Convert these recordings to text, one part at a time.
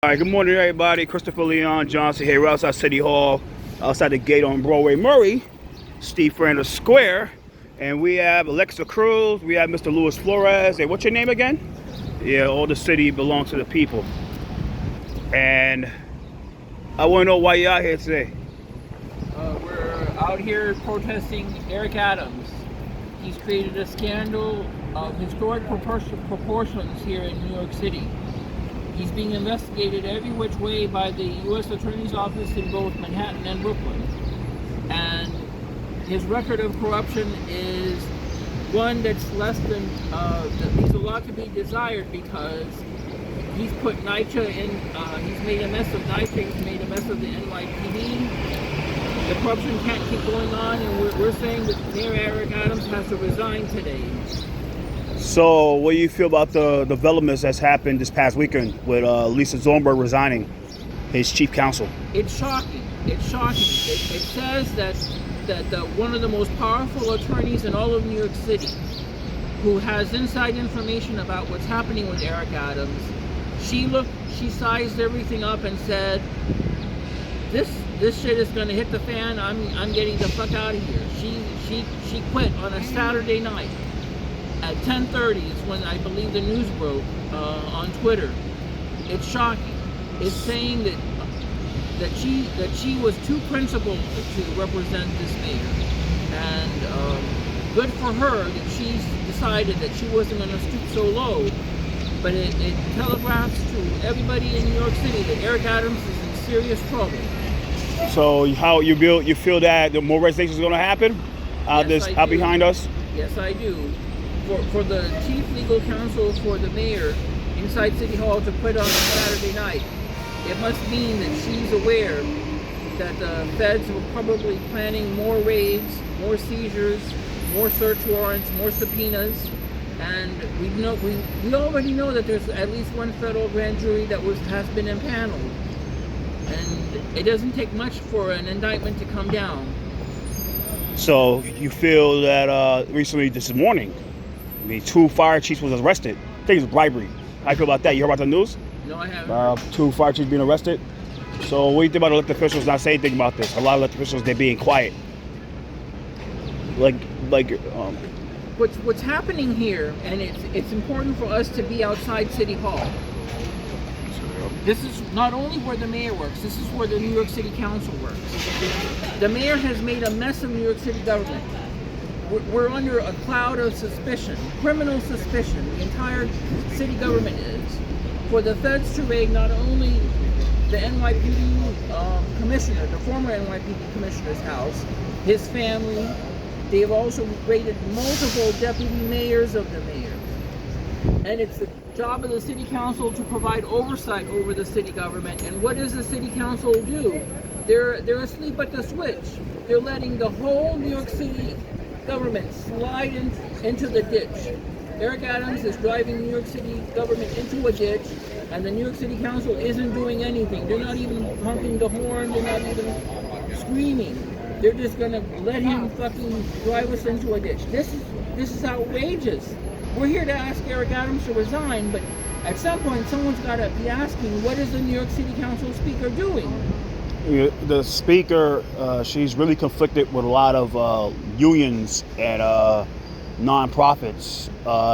All right, good morning, everybody. Christopher Leon Johnson here. We're outside City Hall, outside the gate on Broadway Murray, Steve Flanders Square. And we have Alexa Cruz, we have Mr. Luis Flores. Hey, what's your name again? Yeah, all the city belongs to the people. And I want to know why you're out here today. We're out here protesting Eric Adams. He's created a scandal of historic proportions here in New York City. He's being investigated every which way by the U.S. Attorney's Office in both Manhattan and Brooklyn. And his record of corruption is one that's less than, that leaves a lot to be desired, because he's put NYcha in, he's made a mess of NYcha, he's made a mess of the NYPD. The corruption can't keep going on, and we're saying that Mayor Eric Adams has to resign today. So what do you feel about the developments that's happened this past weekend with Lisa Zornberg resigning his chief counsel? It's shocking. It's shocking. It says that one of the most powerful attorneys in all of New York City, who has inside information about what's happening with Eric Adams, she sized everything up and said, this shit is gonna hit the fan. I'm getting the fuck out of here. She quit on a Saturday night. At 10:30 is when I believe the news broke on Twitter. It's shocking. It's saying that she was too principled to represent this mayor, and good for her that she's decided that she wasn't going to stoop so low. But it telegraphs to everybody in New York City that Eric Adams is in serious trouble. So how you feel that the more resignations is going to happen out behind us? Yes, I do. For the chief legal counsel for the mayor inside City Hall to quit on a Saturday night, it must mean that she's aware that the feds were probably planning more raids, more seizures, more search warrants, more subpoenas, and we already know that there's at least one federal grand jury that has been impaneled, and it doesn't take much for an indictment to come down. So you feel that recently this morning, two fire chiefs was arrested. I think it's bribery. How do you feel about that? You heard about the news? No, I haven't. Two fire chiefs being arrested. So what do you think about elected officials not saying anything about this? A lot of elected officials, they're being quiet. What's happening here, and it's important for us to be outside City Hall. This is not only where the mayor works, this is where the New York City Council works. The mayor has made a mess of New York City government. We're under a cloud of suspicion, criminal suspicion. The entire city government is. For the feds to raid not only the NYPD commissioner, the former NYPD commissioner's house, his family, they've also raided multiple deputy mayors of the mayor. And it's the job of the city council to provide oversight over the city government. And what does the city council do? They're asleep at the switch. They're letting the whole New York City government slide into the ditch. Eric Adams is driving New York City government into a ditch, and the New York City Council isn't doing anything. They're not even honking the horn. They're not even screaming. They're just gonna let him fucking drive us into a ditch. This is outrageous. We're here to ask Eric Adams to resign, but at some point someone's got to be asking, what is the New York City Council speaker doing? The speaker, she's really conflicted with a lot of unions and nonprofits.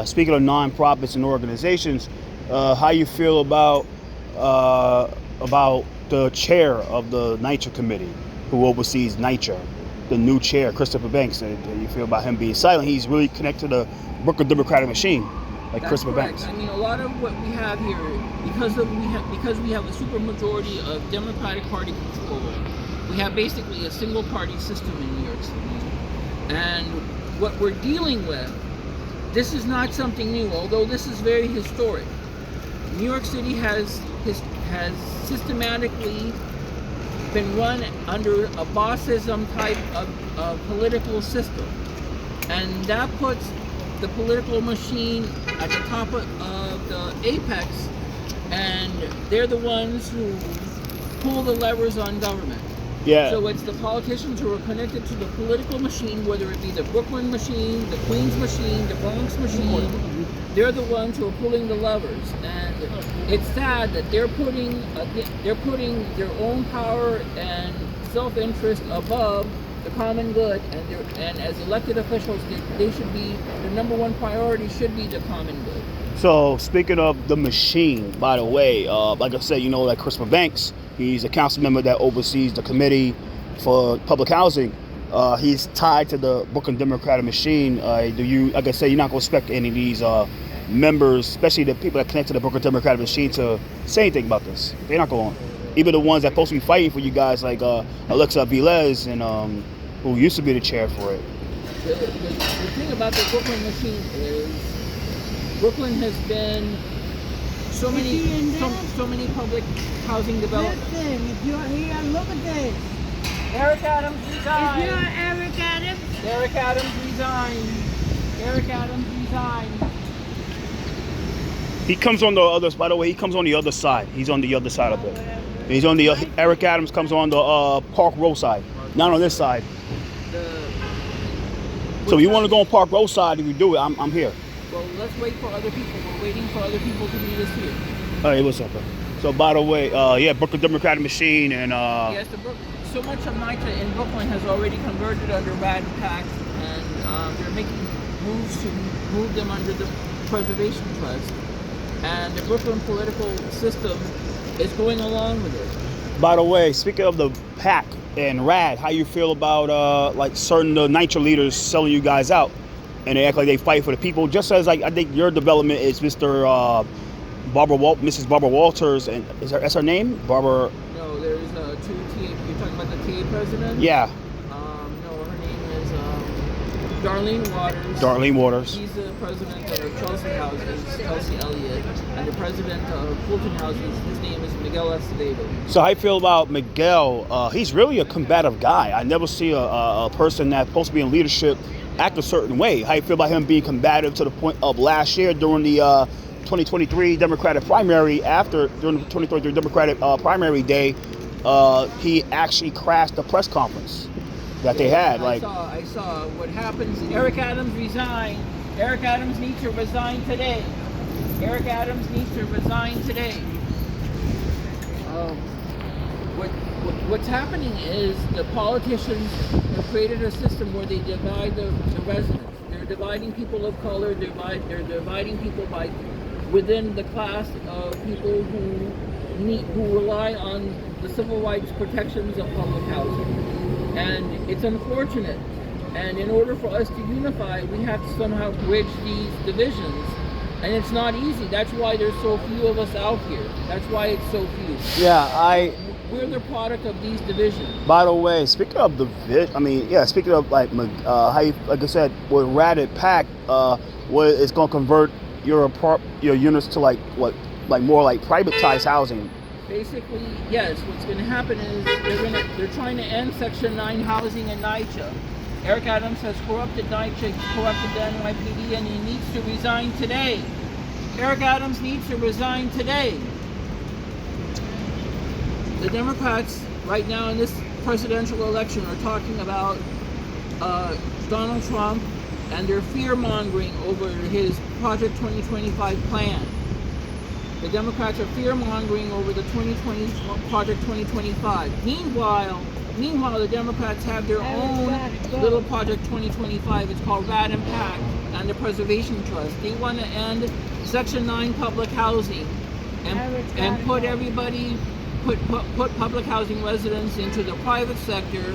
Speaking of nonprofits and organizations, how you feel about the chair of the NYcha committee, who oversees NYcha, the new chair, Christopher Banks? You feel about him being silent? He's really connected to the Brooklyn Democratic machine, like That's Christopher correct. Banks. I mean, a lot of what we have here, because we have a supermajority of Democratic Party control, we have basically a single party system in New York City. And what we're dealing with, this is not something new, although this is very historic. New York City has systematically been run under a bossism type of political system. And that puts the political machine at the top of the apex, and they're the ones who pull the levers on government. Yeah. So it's the politicians who are connected to the political machine, whether it be the Brooklyn machine, the Queens machine, the Bronx machine. they're the ones who are pulling the levers, and it's sad that they're putting their own power and self-interest above the common good, and as elected officials, they should be, the number one priority should be the common good. So speaking of the machine, by the way, like I said, like Christopher Banks, he's a council member that oversees the committee for public housing. He's tied to the Brooklyn Democratic machine. Like I said, you're not going to expect any of these members, especially the people that connect to the Brooklyn Democratic machine, to say anything about this. They're not going. Even the ones that supposed to be fighting for you guys, like Alexa Velez, and who used to be the chair for it. The thing about the Brooklyn machine is Brooklyn has been so many public housing developments. Listen, if you're here, look at this. Eric Adams resigned. If you're Eric Adams. Eric Adams resigned. Eric Adams resigned. He comes on the other. By the way, he comes on the other side. He's on the other side of it. He's on the Eric Adams comes on the Park Row side, not on this side. So you want to go on Park Row side? If you do it, I'm here. Well, let's wait for other people. We're waiting for other people to meet us here. Hey, what's up? So by the way, Brooklyn Democratic machine and yes, so much of NYcha in Brooklyn has already converted under RAD PAC, and they're making moves to move them under the Preservation Trust, and the Brooklyn political system is going along with it. By the way, speaking of the PAC and RAD, how you feel about like certain NYcha leaders selling you guys out, and they act like they fight for the people? Just as like I think your development is Mrs. Barbara Walters, and that's her name, Barbara? No, there's two TA. You're talking about the TA president? Yeah. No, her name is Darlene Waters. Darlene Waters. She's the president of Chelsea Houses, Chelsea Elliott, and the president of Fulton Houses. His name is Miguel Acevedo. So how you feel about Miguel? He's really a combative guy. I never see a person that's supposed to be in leadership act a certain way. How you feel about him being combative to the point of last year during the 2023 Democratic primary? During the 2023 Democratic primary day, he actually crashed the press conference that they had. I saw what happens. Eric Adams resigned. Eric Adams needs to resign today. Eric Adams needs to resign today. What's happening is the politicians have created a system where they divide the residents. They're dividing people of color. They're dividing people by within the class of people who rely on the civil rights protections of public housing, and it's unfortunate. And in order for us to unify, we have to somehow bridge these divisions, and it's not easy. That's why there's so few of us out here. That's why it's so few. Yeah, we're the product of these divisions. By the way, speaking of speaking of like I said, with RAD PAC, it's going to convert your units to more like privatized housing. Basically, yes. What's going to happen is they're trying to end Section 9 housing in NYcha. Eric Adams has corrupted NYcha, he's corrupted the NYPD, and he needs to resign today. Eric Adams needs to resign today. The Democrats right now in this presidential election are talking about Donald Trump, and they're fear-mongering over his Project 2025 plan. The Democrats are fear-mongering over the Project 2025. Meanwhile, the Democrats have their own little Project 2025. It's called RAD PAC and the Preservation Trust. They want to end Section 9 public housing and put everybody, put public housing residents into the private sector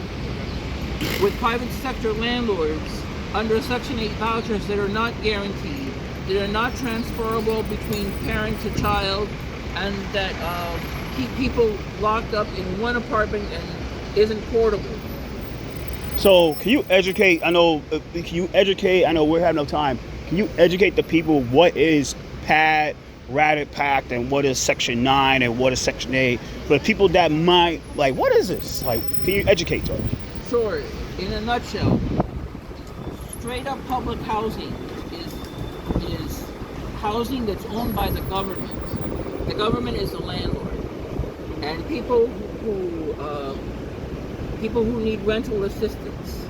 with private sector landlords under Section 8 vouchers that are not guaranteed, that are not transferable between parent to child, and that keep people locked up in one apartment and isn't portable. So can you educate? I know we're having no time. Can you educate the people what is RAD PAC and what is Section 9 and what is Section 8? For the people that might what is this? Can you educate them? Sure. In a nutshell, straight up public housing is housing that's owned by the government. The government is the landlord, and people who need rental assistance,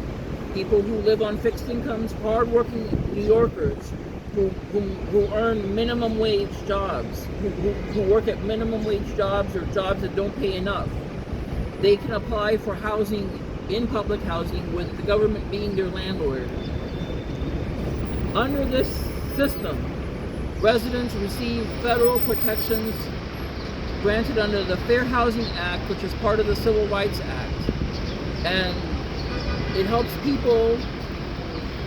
people who live on fixed incomes, hardworking New Yorkers who earn minimum wage jobs, who work at minimum wage jobs or jobs that don't pay enough. They can apply for housing in public housing with the government being their landlord. Under this system, residents receive federal protections granted under the Fair Housing Act, which is part of the Civil Rights Act. And it helps people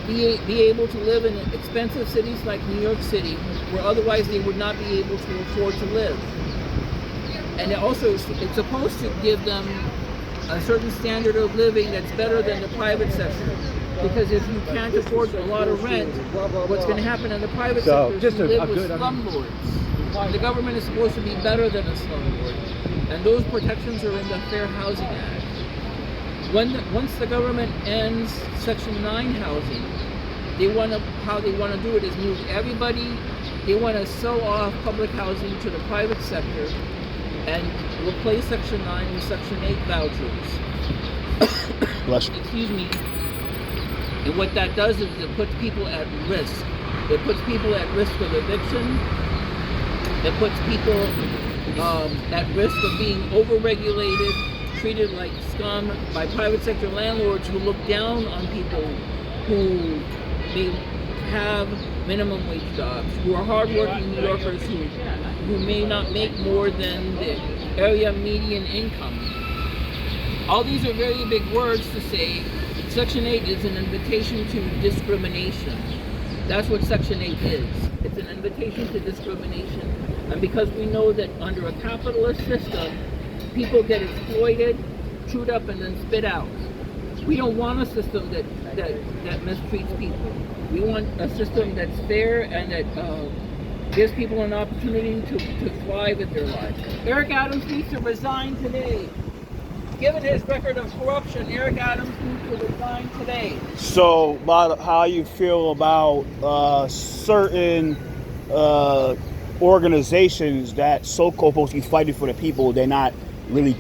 be able to live in expensive cities like New York City, where otherwise they would not be able to afford to live. And it's supposed to give them a certain standard of living that's better than the private sector. Because if you can't afford a lot of rent, what's going to happen in the private sector is you live with slumlords. The government is supposed to be better than a slumlord. And those protections are in the Fair Housing Act. Once the government ends Section 9 housing, how they want to do it is move everybody. They want to sell off public housing to the private sector and replace Section 9 with Section 8 vouchers. Bless you. Excuse me. And what that does is it puts people at risk. It puts people at risk of eviction. It puts people at risk of being overregulated, treated like scum by private sector landlords who look down on people who may have minimum wage jobs, who are hardworking New Yorkers who may not make more than the area median income. All these are very big words to say. Section 8 is an invitation to discrimination. That's what Section 8 is. It's an invitation to discrimination. And because we know that under a capitalist system, people get exploited, chewed up, and then spit out. We don't want a system that mistreats people. We want a system that's fair and that gives people an opportunity to thrive in their lives. Eric Adams needs to resign today. Given his record of corruption, Eric Adams needs to resign today. So, about how you feel about certain organizations that so-called supposed to be fighting for the people, they're not really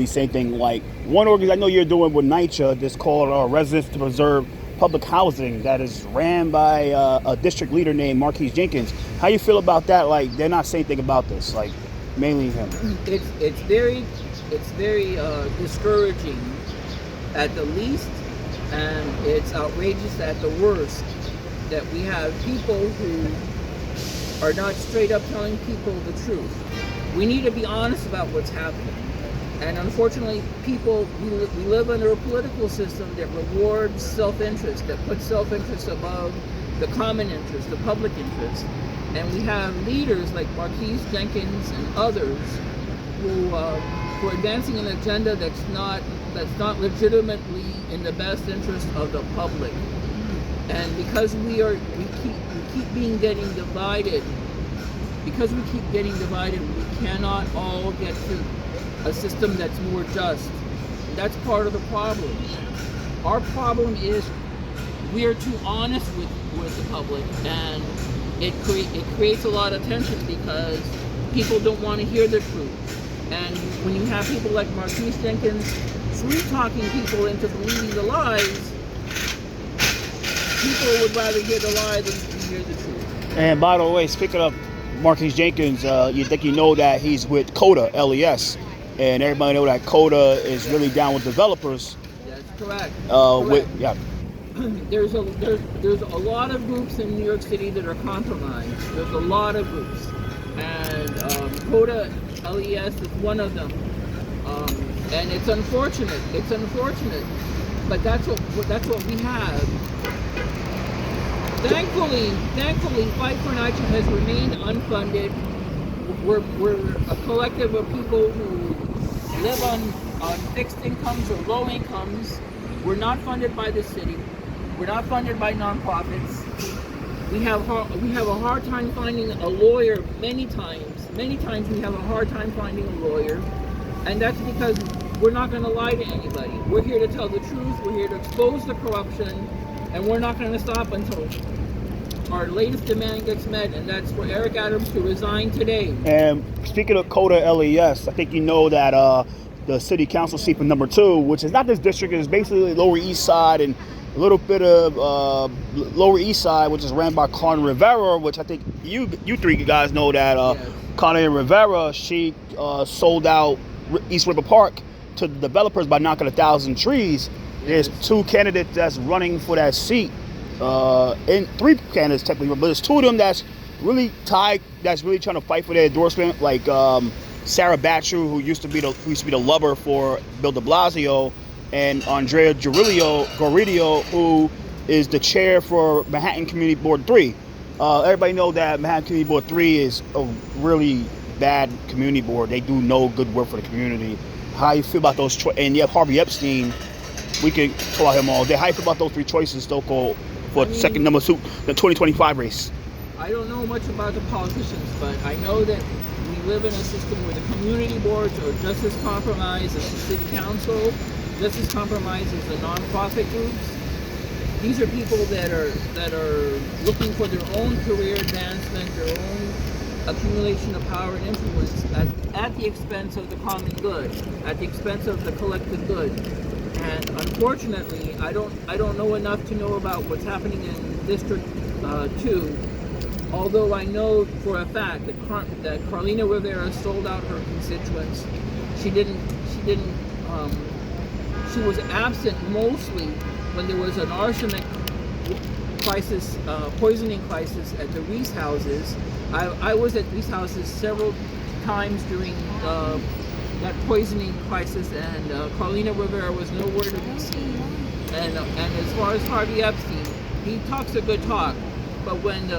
saying anything. Like one organization I know you're doing with NYcha, that's called Residents to Preserve Public Housing, that is ran by a district leader named Marquis Jenkins. How you feel about that? Like they're not saying anything about this, like mainly him. It's very discouraging at the least, and it's outrageous at the worst that we have people who are not straight up telling people the truth. We need to be honest about what's happening. And unfortunately, we live under a political system that rewards self-interest, that puts self-interest above the common interest, the public interest. And we have leaders like Marquis, Jenkins, and others who are advancing an agenda that's not legitimately in the best interest of the public. And because we keep getting divided, we cannot all get to a system that's more just. And that's part of the problem. Our problem is we are too honest with the public, and it creates a lot of tension because people don't want to hear the truth. And when you have people like Marquis Jenkins sweet-talking people into believing the lies, people would rather hear the lie than hear the truth. And by the way, speaking of Marquis Jenkins, you know that he's with CODA, LES, and everybody know that CODA is really down with developers. That's correct. Correct. There's a lot of groups in New York City that are compromised. There's a lot of groups, and CODA LES is one of them. And it's unfortunate. But that's what we have. Thankfully, Fight for NYcha has remained unfunded. We're a collective of people who live on fixed incomes or low incomes. We're not funded by the city. We're not funded by nonprofits. We have a hard time finding a lawyer many times. Many times we have a hard time finding a lawyer. And that's because we're not going to lie to anybody. We're here to tell the truth. We're here to expose the corruption. And we're not going to stop until our latest demand gets met, and that's for Eric Adams to resign today. And speaking of CODA LES, I think you know that the city council seat for number 2, which is not this district, is basically Lower East Side and a little bit of Lower East Side, which is ran by Carmen Rivera, which I think you three guys know that Yes. Carmen Rivera, she sold out East River Park to the developers by knocking 1,000 trees. There's Yes. 2 candidates that's running for that seat, and 3 candidates technically, but there's 2 of them that's really tied, that's really trying to fight for their endorsement, like Sarah Batchu, who used to be the lover for Bill de Blasio, and Andrea Goridio, who is the chair for Manhattan Community Board 3. Everybody know that Manhattan Community Board 3 is a really bad community board. They do no good work for the community. How you feel about those and you have Harvey Epstein. We could talk about him all day. How you feel about those 3 choices, so-called, for second number 2, the 2025 race? I don't know much about the politicians, but I know that we live in a system where the community boards are just as compromised as the city council, just as compromised as the nonprofit groups. These are people that are looking for their own career advancement, their own accumulation of power and influence at the expense of the common good, at the expense of the collective good. And unfortunately, I don't know enough to know about what's happening in District 2. Although I know for a fact that Carlina Rivera sold out her constituents. She was absent mostly when there was an arsenic crisis, poisoning crisis at the Reese houses. I was at Reese houses several times during that poisoning crisis, and Carlina Rivera was nowhere to be seen. And as far as Harvey Epstein, he talks a good talk, but when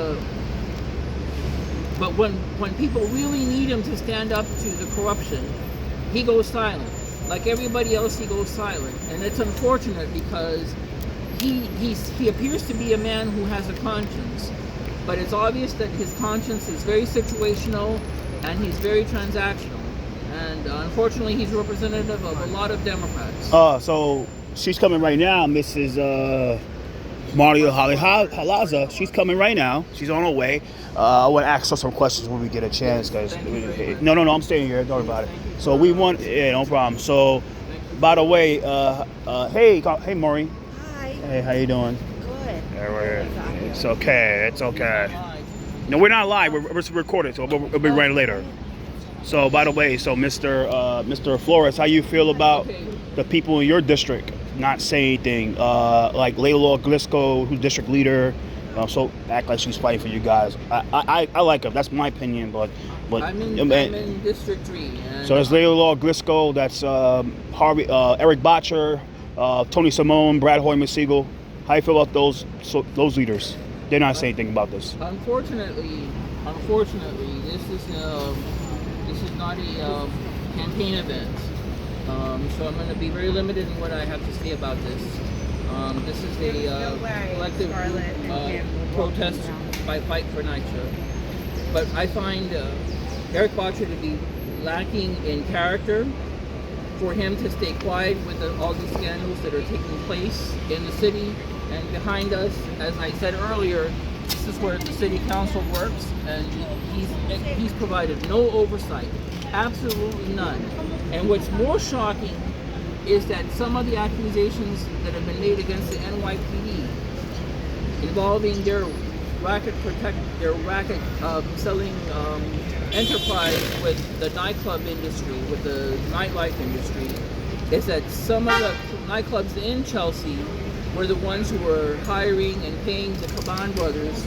people really need him to stand up to the corruption, he goes silent. Like everybody else, he goes silent, and it's unfortunate because he appears to be a man who has a conscience, but it's obvious that his conscience is very situational and he's very transactional. And unfortunately, he's representative of a lot of Democrats. So she's coming right now, Mrs. Mario Halaza. She's coming right now. She's on her way. I want to ask her some questions when we get a chance, guys. No, I'm staying here. Don't worry about it. So we want, no problem. So, by the way, hey, Maury. Hi. Hey, how you doing? Good. It's okay. It's okay. No, we're not live. We're recorded, so it'll be right later. So, by the way, Mr. Flores, how you feel about the people in your district not saying anything? Like Layla Glisco, who's district leader, so act like she's fighting for you guys. I like her. That's my opinion, but I'm in District 3. So there's Layla Glisco. That's Eric Botcher, Tony Simone, Brad Hoyman Siegel. How you feel about those leaders? They're not saying anything about this. Unfortunately, this is not a campaign event. So I'm going to be very limited in what I have to say about this. This is a collective protest by Fight for NYcha. But I find Eric Botcher to be lacking in character. For him to stay quiet with all these scandals that are taking place in the city and behind us, as I said earlier, this is where the city council works, and he's provided no oversight, absolutely none. And what's more shocking is that some of the accusations that have been made against the NYPD involving their racket selling enterprise with the nightclub industry, with the nightlife industry, is that some of the nightclubs in Chelsea were the ones who were hiring and paying the Caban brothers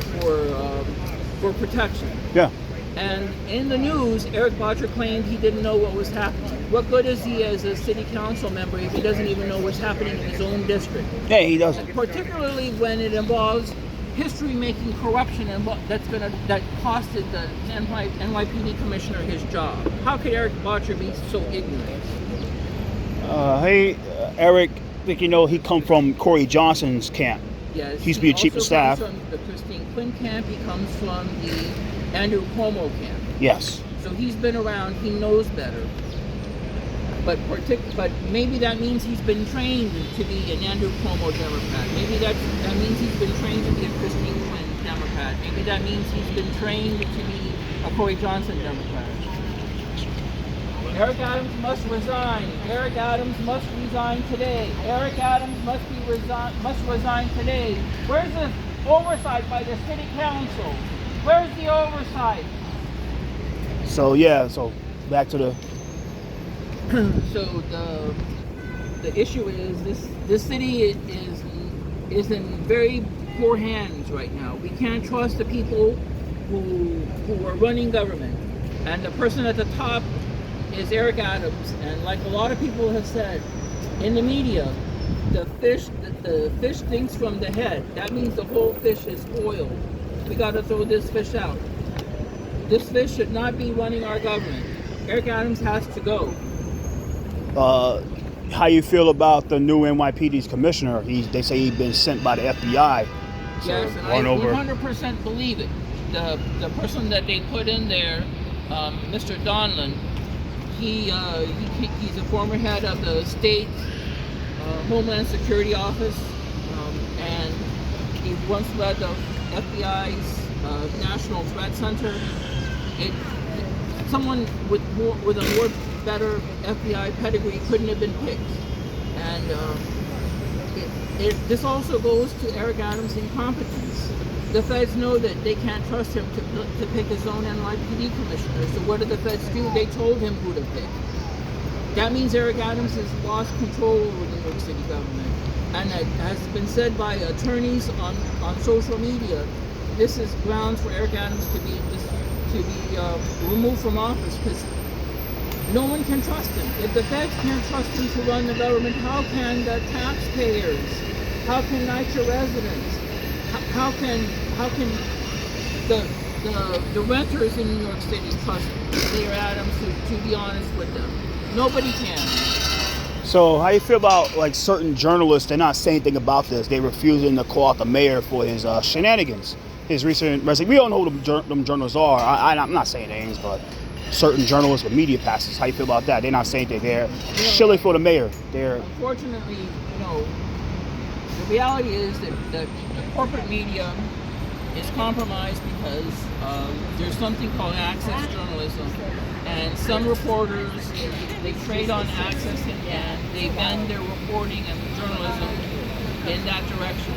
for protection. Yeah. And in the news, Eric Botcher claimed he didn't know what was happening. What good is he as a city council member if he doesn't even know what's happening in his own district? Yeah, he doesn't. Particularly when it involves history-making corruption and that costed the NYPD commissioner his job. How could Eric Botcher be so ignorant? Hey, Eric, I think you know he come from Corey Johnson's camp. Yes, he used to be a chief of staff. He also comes from the Christine Quinn camp. He comes from the Andrew Cuomo camp. Yes. So he's been around. He knows better. But maybe that means he's been trained to be an Andrew Cuomo Democrat. Maybe that means he's been trained to be a Christine Quinn Democrat. Maybe that means he's been trained to be a Corey Johnson Democrat. Eric Adams must resign. Eric Adams must resign today. Eric Adams must resign today. Where's the oversight by the city council? Where's the oversight? So yeah, so back to the So the issue is this city is in very poor hands right now. We can't trust the people who are running government, and the person at the top is Eric Adams. And like a lot of people have said in the media, the fish stinks from the head. That means the whole fish is spoiled. We got to throw this fish out. This fish should not be running our government. Eric Adams has to go. how you feel about the new NYPD's commissioner? They say he's been sent by the FBI. Yes, and I 100% believe it. The person that they put in there, Mr. Donlan, he's a former head of the state Homeland Security Office, and he once led the FBI's National Threat Center. Someone with a more better FBI pedigree couldn't have been picked, and this also goes to Eric Adams' incompetence. The feds know that they can't trust him to pick his own NYPD commissioner. So what did the feds do? They told him who to pick. That means Eric Adams has lost control over the New York City government. And it has been said by attorneys on social media, this is grounds for Eric Adams to be removed from office, because no one can trust him. If the feds can't trust him to run the government, how can the taxpayers, how can NYcha residents, how can the renters in New York City trust Mayor Adams to be honest with them? Nobody can. So how you feel about like certain journalists? They're not saying anything about this. They refusing to call out the mayor for his shenanigans, his recent resignation. We all know who them journalists are. I'm not saying names, but certain journalists with media passes. How you feel about that? They're not saying anything. They're shilling for the mayor. Unfortunately, the reality is that the corporate media is compromised because there's something called access journalism, and some reporters they trade on access and they bend their reporting and journalism in that direction.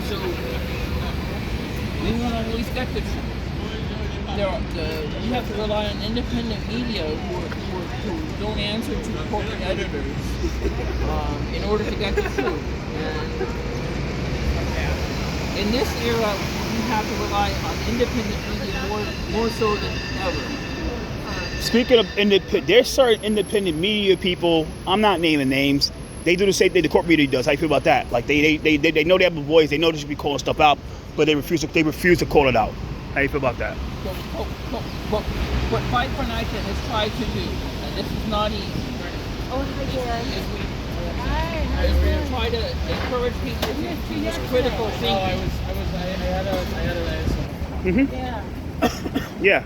So we won't always get the truth. You have to rely on independent media who don't answer to corporate editors in order to get the truth. And in this era, you have to rely on independent media more so than ever. Speaking of independent, there's certain independent media people. I'm not naming names. They do the same thing the corporate media does. How you feel about that? Like they know they have a voice. They know they should be calling stuff out, but they refuse to call it out. How you feel about that? What Fight for NYcha has tried to do, and this is not easy, is we try to encourage people to use critical thinking. I had an answer. Mm-hmm. Yeah.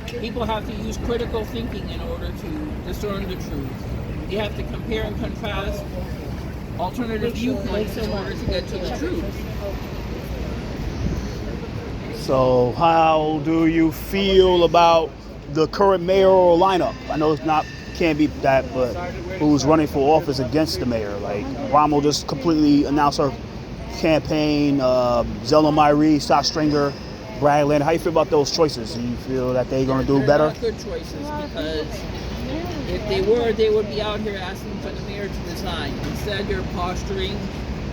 People have to use critical thinking in order to discern the truth. You have to compare and contrast alternative viewpoints in order to get to the truth. So how do you feel about the current mayoral lineup? I know can't be that, but who's running for office against the mayor? Like Rommel just completely announced her campaign, Zelda Myrie, Scott Stringer, Brad Lynn. How you feel about those choices? Do you feel that they're going to do better? They're not good choices, because if they were, they would be out here asking for the mayor to resign. Instead, they're posturing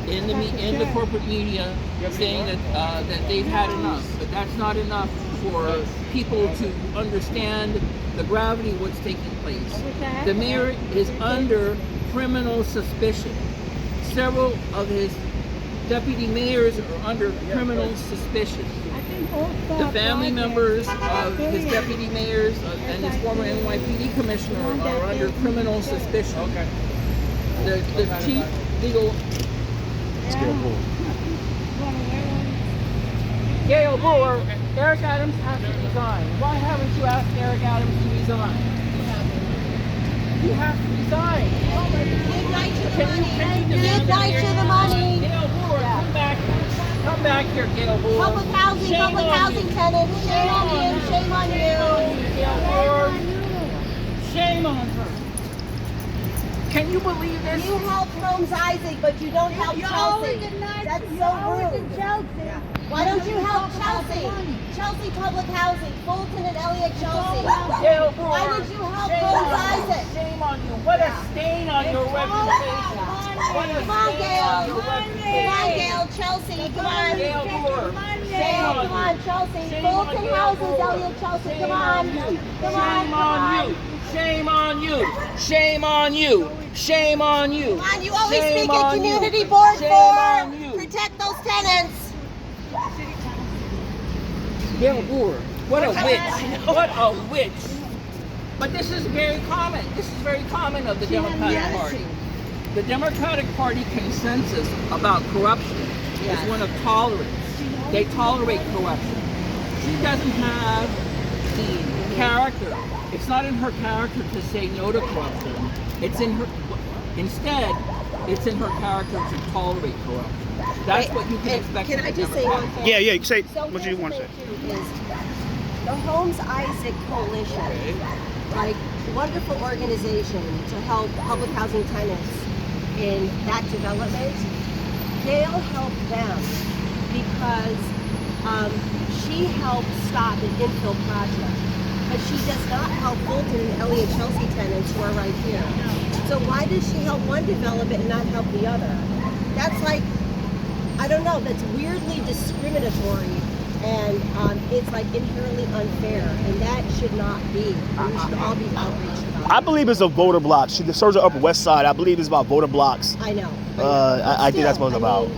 in the corporate media, saying that they've had enough. But that's not enough for people to understand the gravity of what's taking place. The mayor is under criminal suspicion. Several of his deputy mayors are under criminal suspicion. The family members of his deputy mayors and his former NYPD commissioner are under criminal suspicion. Okay. The chief legal... Gail Brewer, Eric Adams has to resign. Why haven't you asked Eric Adams to resign? You have to resign. Give NYcha the money. Gail Brewer, come back here, Gail Brewer. Public housing tenants. Shame on you. Shame on you. Gail Brewer. Shame on her. Can you believe this? You help Holmes Isaac, but you don't help Chelsea. That's so rude. Why don't you help Chelsea? Chelsea Public Housing, Fulton and Elliott Chelsea. Gail Brewer. Why did you help Shame Holmes on you. Isaac? Shame on you. What a stain on your reputation. What a Come on, stain Gail. on your Come reputation. on, Gail. Chelsea, come on. Gail Brewer. Gail, come on, Chelsea. Shame on Fulton Gail Houses, Brewer. Elliott Chelsea, Shame come on. you. Come on, Shame come on on. you. Shame on you. Shame on you. Shame on you. Come on, you always Shame speak at on you. community board Shame on for you. protect those tenants. Gail Brewer. What a witch. What a witch. But this is very common. This is very common of the Democratic Party. The Democratic Party consensus about corruption is one of tolerance. They tolerate corruption. She doesn't have the character. It's not in her character to say no to corruption. It's in her. Instead, it's in her character to tolerate corruption. That's what you can expect. Can from I the just say Democratic one Party. thing? Yeah, you can say So what you want to say. is the Holmes Isaac Coalition, like wonderful organization to help public housing tenants in that development. Gail helped them because she helped stop an infill project, but she does not help Fulton and Elliott Chelsea tenants who are right here. So why does she help one development and not help the other? That's like, I don't know, that's weirdly discriminatory, and it's like inherently unfair, and that should not be. We should all be outraged about I it. believe it's a voter block. She serves the Upper West Side. I believe it's about voter blocks. I know. I think that's what it's about.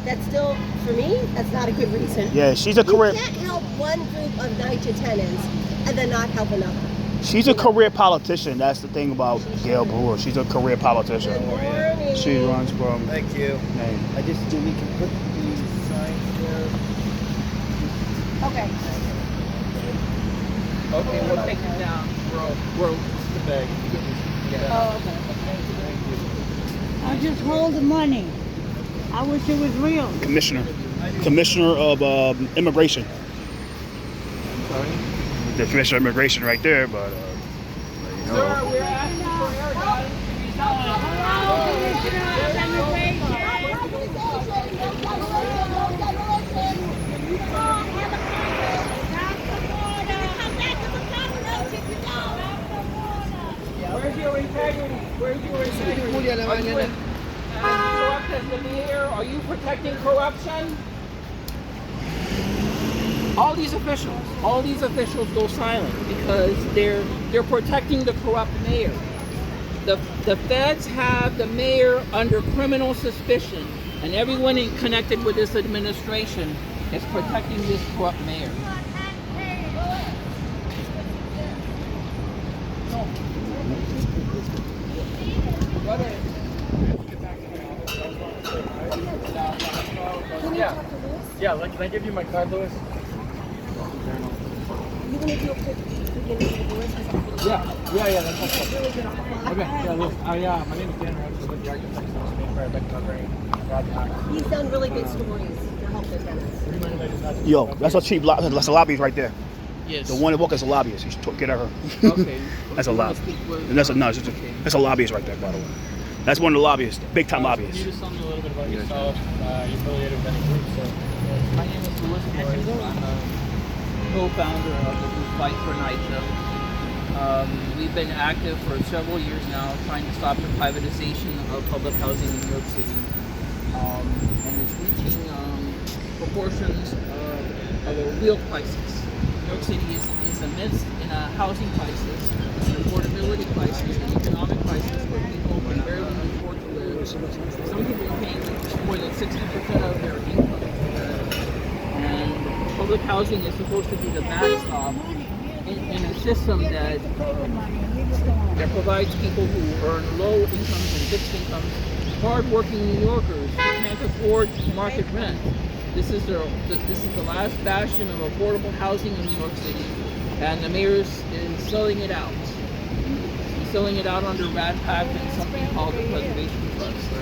That's still, for me, that's not a good reason. Yeah, she's a career. You can't help one group of NYcha tenants and then not help another. She's a career politician. That's the thing about Gail Brewer. She's a career politician. Good morning. She runs from. Thank you. Maine. I just do. We can put these signs there. Okay. Okay, we'll take it down. We're The bag. Oh, okay. I just hold the money. I wish it was real. Commissioner of Immigration. Sorry. The Commissioner of Immigration right there, but you know. Sir, we're asking for everybody to resign. Where's your integrity? Where's your integrity? Are you corrupt as the mayor? Are you protecting corruption? All these officials go silent because they're protecting the corrupt mayor. The feds have the mayor under criminal suspicion, and everyone connected with this administration is protecting this corrupt mayor. Yeah. Can I give you my card, Louis? You gonna do a quick beginning of the voice? Yeah. That's okay. Yeah, Louis. My name is Dan Rhodes. I'm with the Architects Association. He's done really good stories to help the tenants. Yo, that's a cheap that's a lobbyist right there. Yes. The one that walks is a lobbyist. You should get at her. Okay. That's a lobbyist. And that's a lobbyist right there, by the way. That's one of the lobbyists, big time Can lobbyists. you just tell me a little bit about yourself? You're affiliated with any group, so. My name is Louis Flores. I'm a co-founder of the group Fight for NYcha. We've been active for several years now, trying to stop the privatization of public housing in New York City, and it's reaching proportions of a real crisis. New York City is amidst in a housing crisis, an affordability crisis, an economic crisis where people can barely afford to live. Some people are paying more than 60% of their income. And public housing is supposed to be the backstop in a system that provides people who earn low incomes and fixed incomes, hard-working New Yorkers who can't afford market rent. This is the last bastion of affordable housing in New York City, and the mayor is selling it out. He's selling it out under Rat Pack and something called the Preservation Trust.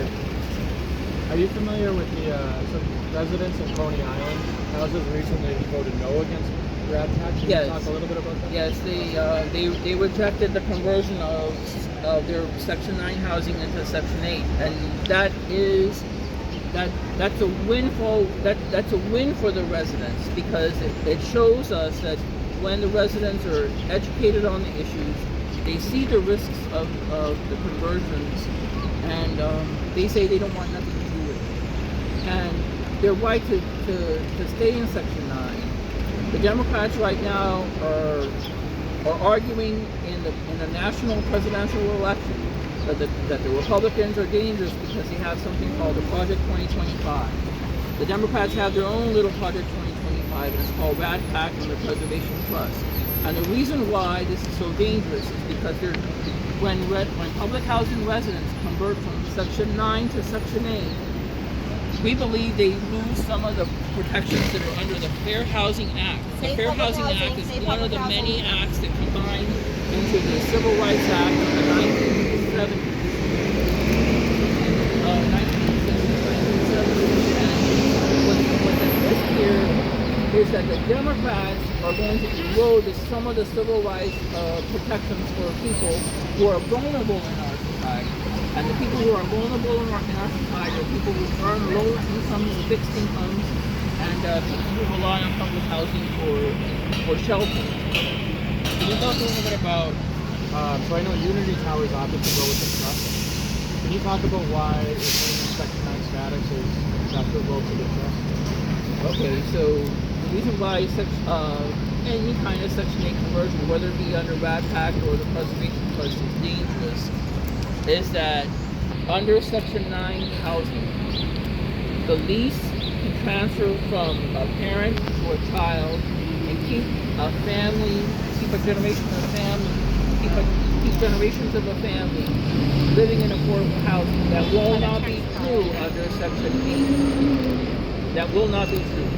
Are you familiar with the some residents in Coney Island houses recently voted no against Rat Pack. Can Yes. you talk a little bit about that? Yes, they rejected the conversion of their Section 9 housing into Section 8, and that's a windfall. That's a win for the residents, because it shows us that when the residents are educated on the issues, they see the risks of the conversions, and they say they don't want nothing to do with it. And they're right to stay in Section 9. The Democrats right now are arguing in the national presidential election that the Republicans are dangerous because they have something called the Project 2025. The Democrats have their own little Project 2025, and it's called Rat Pack and the Preservation Trust. And the reason why this is so dangerous is because when public housing residents convert from Section 9 to Section 8, we believe they lose some of the protections that are under the Fair Housing Act. The Fair Housing Act is one of the many acts that combine into the Civil Rights Act of the 1970s. What's at risk here is that the Democrats are going to erode some of the civil rights protections for people who are vulnerable in our society. And the people who are vulnerable in our society are people who earn low incomes, fixed incomes, and people who rely on public housing for shelter. Can you talk a little bit about, so I know Unity Towers opted to go with the trust. Can you talk about why it's in Section 9 status is acceptable to the trust? Okay, so the reason why any kind of Section 8 conversion, whether it be under Rat Pack or the Preservation Trust, is dangerous, is that under Section 9 housing, the lease can transfer from a parent to a child and keep a family, keep a generation of family, keep generations of a family living in affordable housing. That will not be true under Section 8. That will not be true.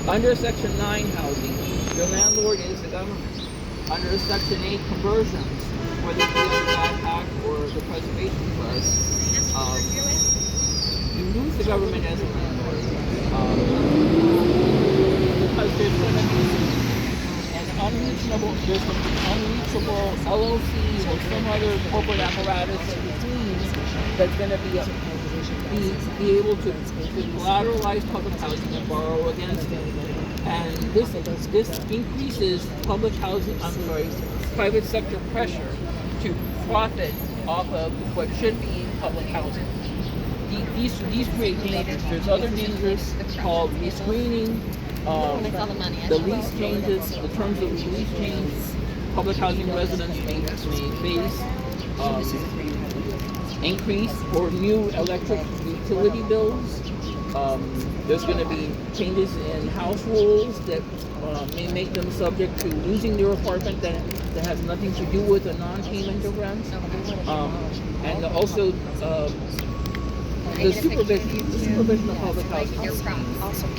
Under Section 9 housing, your landlord is the government. Under Section 8 conversions, whether it be under Rat Pack or the Preservation Trust, you lose the government as a landlord. Because there's going to be an unreachable LLC or some other corporate apparatus in between that's going to be able to collateralize public housing and borrow against it. And this increases private sector pressure to profit off of what should be public housing. These create dangers. There's other dangers called rescreening, the lease changes, the terms of the lease change. Public housing residents may face increase or new electric utility bills. There's going to be changes in house rules that may make them subject to losing their apartment that has nothing to do with a non-payment of rent. And also the supervision of public housing.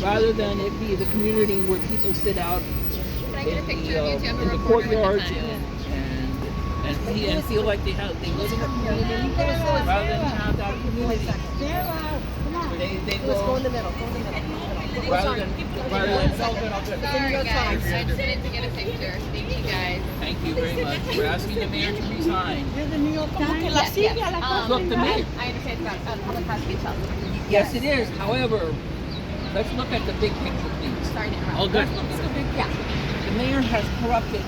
Rather than it be the community where people sit out in the courtyards and feel like they live in a community, rather than have that community. They Let's go will, in the middle. rather than Sorry guys, I just wanted to get a picture. Thank you guys. thank you very much. We're asking the mayor to resign. You're the New York Times. Look, the mayor. I understand about public housing shelter. Yes, it is. However, let's look at the big picture, please. Sorry to interrupt. Oh, let's look at the big picture. The mayor has corrupted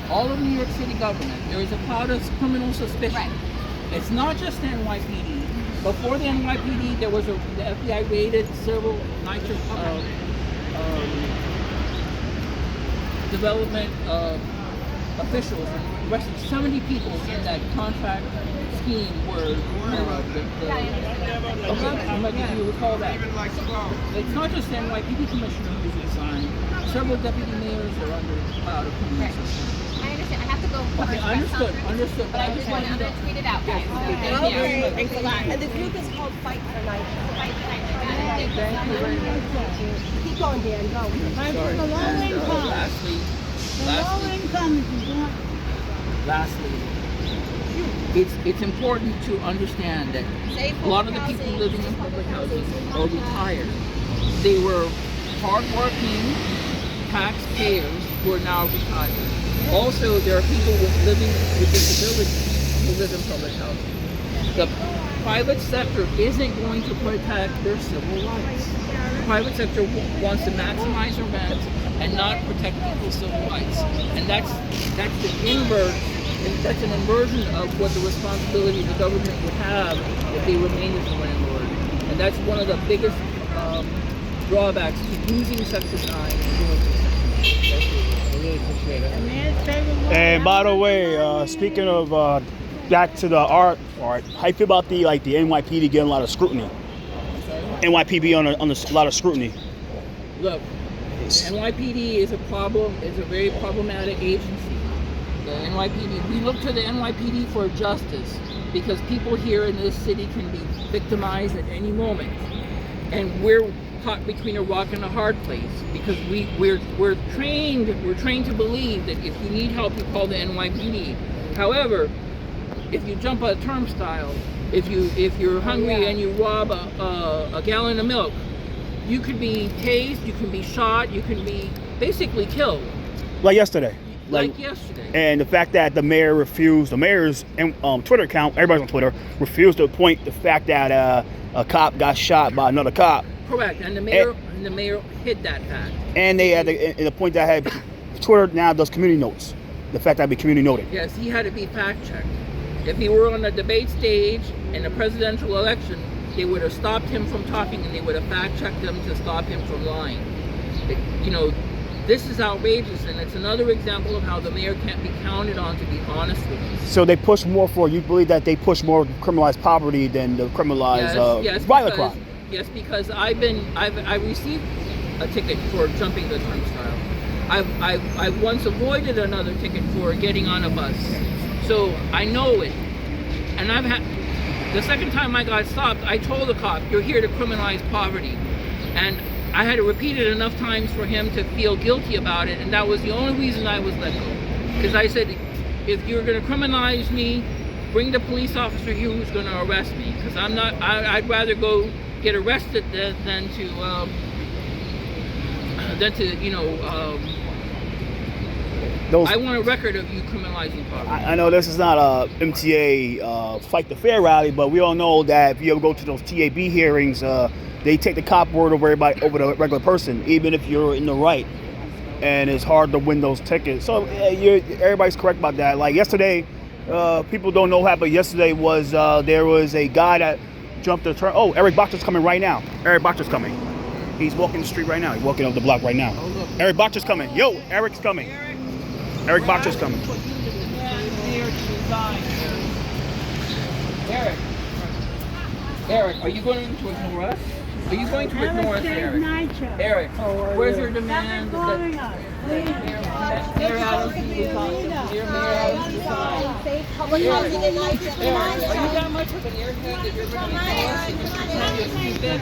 all of New York City government. There is a cloud of criminal suspicion. Right. It's not just the NYPD. Before the NYPD, the FBI raided several NYcha development officials and arrested 70 people in that contract scheme where I'm not giving you recall that. It's not just the NYPD commissioner who's resigned. Several deputy mayors are under the cloud of criminal suspicion. I understand. I have to go. Okay, understood. But I just wanted to tweet it out, guys. Okay, thanks a lot. And the group is called Fight for NYcha. Thank you very much. Keep going, Dan, go. Fight for the low income. Lastly, it's important to understand that a lot of the people living in public housing are retired. They were hardworking taxpayers who are now retired. Also, there are people living with disabilities who live in public housing. The private sector isn't going to protect their civil rights. The private sector wants to maximize their rent and not protect people's civil rights. And that's the inverse. And that's an inversion of what the responsibility the government would have if they remained as a landlord. And that's one of the biggest drawbacks to using Section 9 and doing Section 8. I really appreciate it. And by the way, speaking of back to the art, how you feel about the NYPD getting a lot of scrutiny? NYPD on a lot of scrutiny. Look, NYPD is a problem. It's a very problematic agency. The NYPD. We look to the NYPD for justice because people here in this city can be victimized at any moment, and we're caught between a rock and a hard place because we're trained to believe that if you need help, you call the NYPD. However, if you jump a turnstile, if you're hungry and you rob a gallon of milk, you could be tased, you can be shot, you can be basically killed. Like yesterday. Like yesterday. And the fact that the mayor's Twitter account, everybody's on Twitter, refused to point the fact that a cop got shot by another cop. Correct, and the mayor hid that fact. And they had the point that had Twitter now does community notes. The fact that it be community noted. Yes, he had to be fact checked. If he were on a debate stage in a presidential election, they would have stopped him from talking and they would have fact checked him to stop him from lying. This is outrageous, and it's another example of how the mayor can't be counted on to be honest with us. So they push more you believe that they push more criminalized poverty than the criminalized violent crime? Yes, because I received a ticket for jumping the turnstile. I've once avoided another ticket for getting on a bus. So I know it. And the second time I got stopped, I told the cop, you're here to criminalize poverty. And I had to repeat it enough times for him to feel guilty about it, and that was the only reason I was let go. Because I said, if you're going to criminalize me, bring the police officer here who's going to arrest me. Because I'd rather go get arrested than to I want a record of you criminalizing poverty. I know this is not a MTA Fight the Fair rally, but we all know that if you ever go to those TAB hearings, they take the cop word over everybody, over the regular person, even if you're in the right. And it's hard to win those tickets. So everybody's correct about that. Like yesterday, people don't know how, but yesterday was there was a guy that jumped the turn. Oh, Eric Boxer's coming right now. Eric Boxer's coming. He's walking the street right now. He's walking up the block right now. Eric Boxer's coming. Yo, Eric's coming. Eric Boxer's coming. Eric, are you going to ignore us? Are you going to ignore us, Eric? NYcha. Eric, where's your demand? Calling us. Mayor Adams, Mayor Adams, resign. Say public housing in NYcha. Eric, are you that much of an airhead that you're going to ignore us and just pretend you're stupid?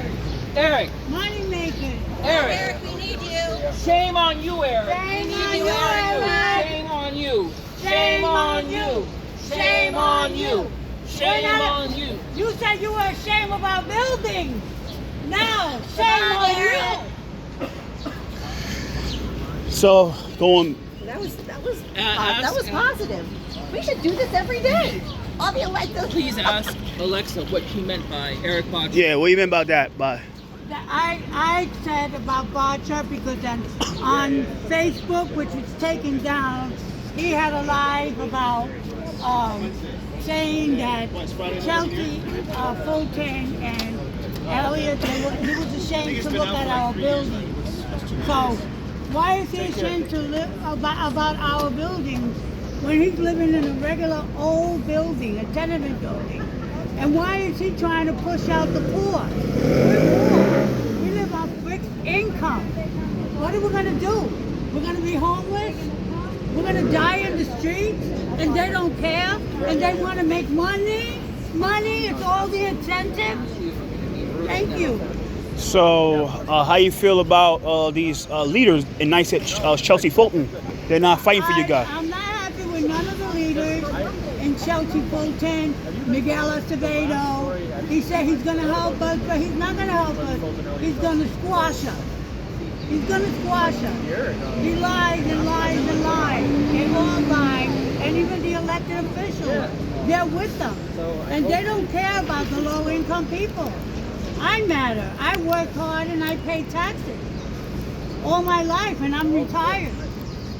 Eric! Money making. Eric! We need you. Shame on you, Eric! Shame on you, Eric. Shame on you! Shame on you. Shame on you! Shame on you! You said you were ashamed of our buildings. Now, shame on you. So going. That was positive. We should do this every day. All the elected. Please ask Alexa what she meant by Eric Boxer. Yeah, what do you mean about that? I said about Botcher because on Facebook, which was taken down, he had a live about saying that Chelsea, Fulton, and Elliot, he was ashamed to look at our buildings. So why is he ashamed to live about our buildings when he's living in a regular old building, a tenement building? And why is he trying to push out the poor? We're poor. We live on fixed income. What are we going to do? We're going to be homeless? We're going to die in the streets? And they don't care? And they want to make money? Money is all the incentive? Thank you. So how you feel about these leaders in NYCha, Chelsea Fulton? They're not fighting for you guys. I'm not happy with none of the leaders in Chelsea Fulton, Miguel Acevedo. He said he's going to help us, but he's not going to help us. He's going to squash us. He's gonna squash us. He lies and lies and lies. They all lie, and even the elected officials, they're with them. And they don't care about the low-income people. I matter. I work hard and I pay taxes all my life, and I'm retired.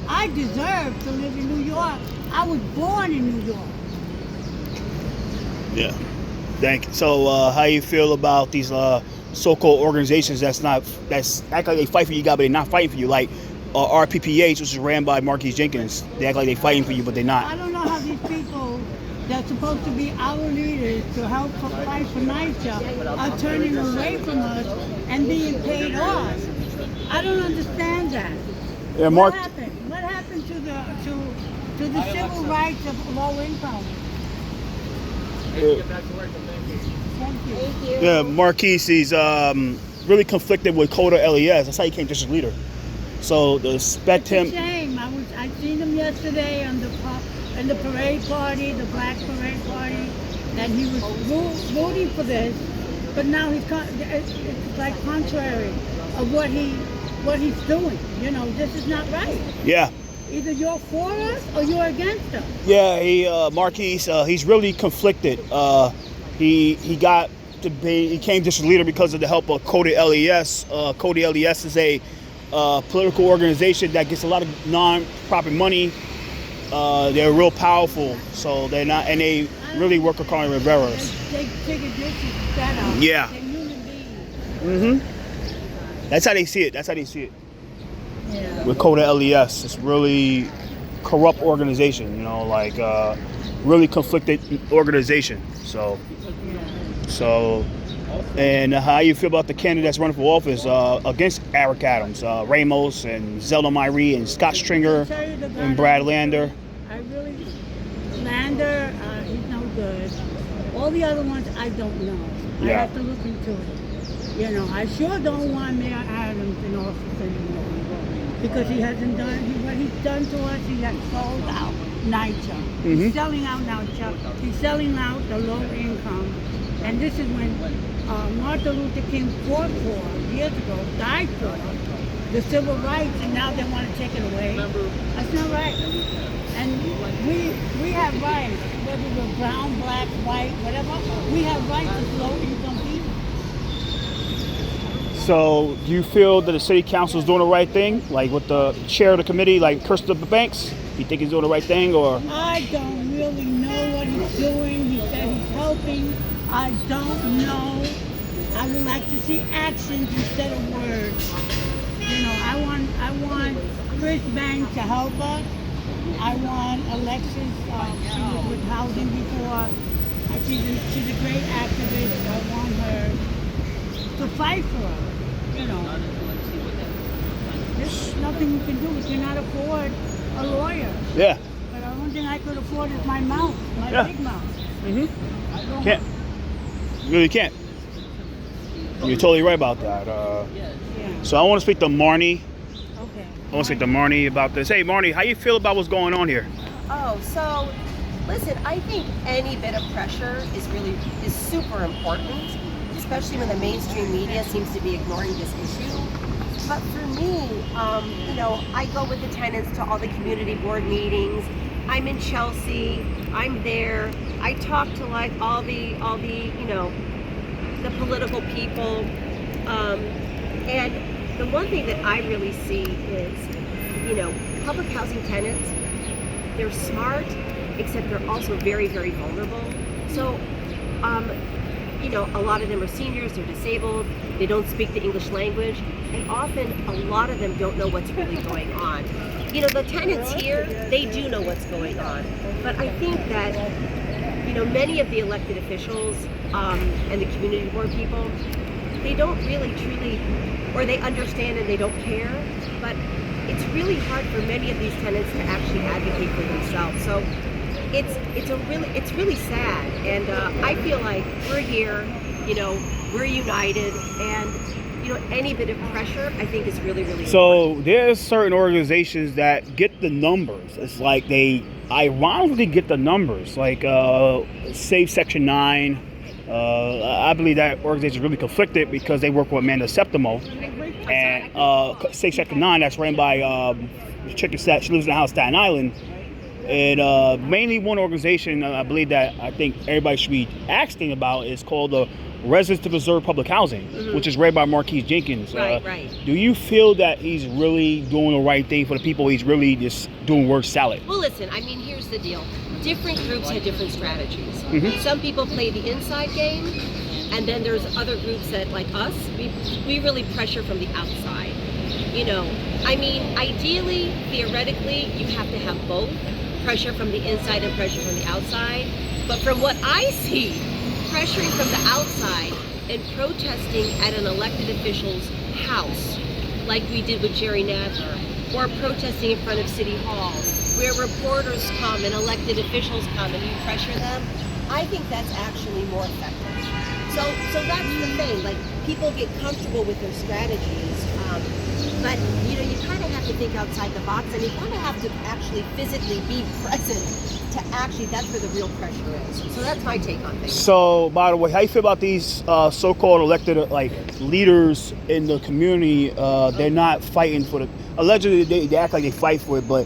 I deserve to live in New York. I was born in New York. Yeah. Thank you. So, how you feel about these so-called organizations that's act like they fight for you guys, but they're not fighting for you? Like RPPH, which is ran by Marquis Jenkins, they act like they're fighting for you, but they're not. I don't know how these people that's supposed to be our leaders to help fight for NYcha are turning away from us and being paid off. I don't understand that. Yeah, What happened? What happened to the civil rights of low income? Thank you. Thank you. Yeah, Marquis is really conflicted with Coda LES. That's how he came district leader. So to expect him. It's a shame. I seen him yesterday on the parade party, the black parade party, and he was voting for this. But now it's like contrary of what he's doing. You know, this is not right. Yeah. Either you're for us or you're against us. Yeah, Marquis, he's really conflicted. He came district leader because of the help of Coda LES. Coda LES is a political organization that gets a lot of non-profit money. They're real powerful, so they're not, and they really work with Carmen Rivera's. They figure this is better. Yeah. They're human beings. That's how they see it. Yeah. With Coda LES, it's really corrupt organization. You know, like really conflicted organization. So, and how you feel about the candidates running for office against Eric Adams, Ramos and Zelda Myrie and Scott Stringer and Brad Lander? Lander, he's no good. All the other ones, I don't know. I have to look into it. You know, I sure don't want Mayor Adams in office anymore because he hasn't done what he's done to us. He has sold out NYcha. He's selling out NYcha. He's selling out the low income. And this is when Martin Luther King fought for years ago, died for the civil rights, and now they want to take it away. That's not right. And we have rights, whether we're brown, black, white, whatever. We have rights as low income people. So, do you feel that the city council is doing the right thing, like with the chair of the committee, like Christopher Banks? You think he's doing the right thing, or? I don't really know what he's doing. He said he's helping. I don't know. I would like to see actions instead of words. You know, I want Chris Banks to help us. I want Alexis. She was with housing before. She's a great activist. I want her to fight for us. You know, there's nothing we can do. We cannot afford a lawyer. Yeah. But the only thing I could afford is my mouth, my big mouth. Can't. You really can't. You're totally right about that. So I want to speak to Marnie. Okay. I want to speak to Marnie about this. Hey, Marnie, how you feel about what's going on here? Oh, so listen, I think any bit of pressure is super important, especially when the mainstream media seems to be ignoring this issue. But for me, you know, I go with the tenants to all the community board meetings. I'm in Chelsea. I'm there. I talk to like all the you know, the political people. And the one thing that I really see is, you know, public housing tenants, they're smart, except they're also very, very vulnerable. So, you know, a lot of them are seniors, they're disabled, they don't speak the English language, and often a lot of them don't know what's really going on. You know, the tenants here, they do know what's going on, but I think that, you know, many of the elected officials and the community board people, they don't really truly, or they understand and they don't care, but it's really hard for many of these tenants to actually advocate for themselves. So it's really sad, and I feel like we're here, you know, we're united, and you know, any bit of pressure I think is really, really So there's certain organizations that get the numbers. It's like they ironically get the numbers, like Save Section 9, I believe that organization is really conflicted because they work with Amanda Septimo and Safe Sector 9 that's ran by chicken set. She lives in the house Staten Island. And mainly one organization I believe that I think everybody should be asking about is called the Residents to Preserve Public Housing, which is led by Marquis Jenkins. Right. Do you feel that he's really doing the right thing for the people? He's really just doing word salad? Well, listen, I mean, here's the deal. Different groups have different strategies. Some people play the inside game, and then there's other groups that, like us, we really pressure from the outside. You know, I mean, ideally, theoretically, you have to have both, pressure from the inside and pressure from the outside. But from what I see, pressuring from the outside and protesting at an elected official's house, like we did with Jerry Nadler, or protesting in front of City Hall, where reporters come and elected officials come and you pressure them, I think that's actually more effective. So that's the thing, like, people get comfortable with their strategies, but you know, you kind of have to think outside the box, and you kind of have to actually physically be present to actually, that's where the real pressure is. So that's my take on things. So, by the way, how you feel about these so-called elected leaders in the community? They're not fighting for the, allegedly they act like they fight for it, but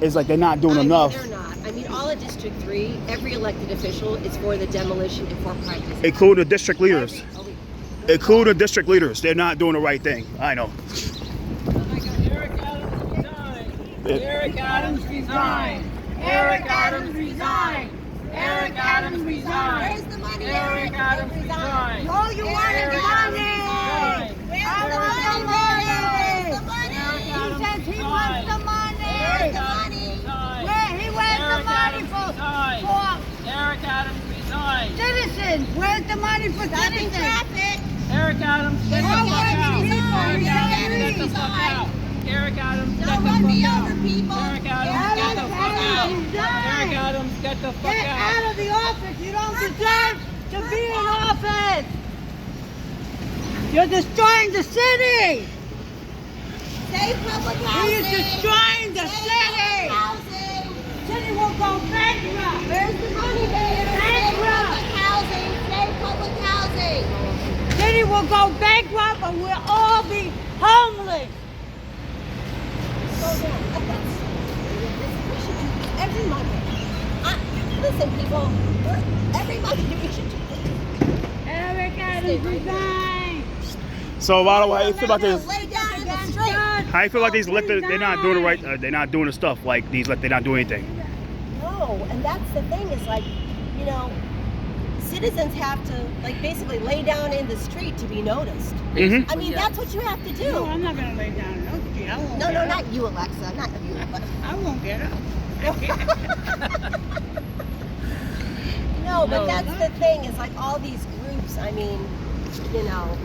it's like they're not doing enough. They're not. I mean, all of District 3, every elected official is for the demolition and for privatization. Including the district leaders. Including the district leaders. They're not doing the right thing. I know. Eric Adams resign. Eric Adams resign. Eric Adams resign. Where's the money? Eric Adams resign. Oh, you wanted the money! Where's the money? He says he wants the money! Where's the money? Where? He wants the money for Eric Adams resign. citizens! Where's the money for citizens? Traffic. Eric Adams, get the fuck out. Eric Adams, get the fuck out. Eric Adams, get the Don't fuck run me out. over, people. Eric Adams, get the fuck out. Eric Adams, get the fuck Get out. out of the office! You don't deserve to be in office! You're destroying the city! Save public He housing. is destroying the city! Housing. City will go bankrupt! Where's the money, Mayor? Save public housing. Save public housing. City will go bankrupt and we'll all be homeless! Slow down. We should do this every Monday. Listen, people. Every Monday we should do this. Eric Adams resign! So, by the way, how you feel about this? Lay down in the street. How you feel about these elected? They're not doing the right. They're not doing the stuff like these. Like they're not doing anything. No, and that's the thing is like, you know, citizens have to like basically lay down in the street to be noticed. I mean, that's what you have to do. No, I'm not gonna lay down. No, I won't No, get up. not you, Alexa. Not you, but I won't get up. no, but that's the thing is like all these groups. I mean, you know,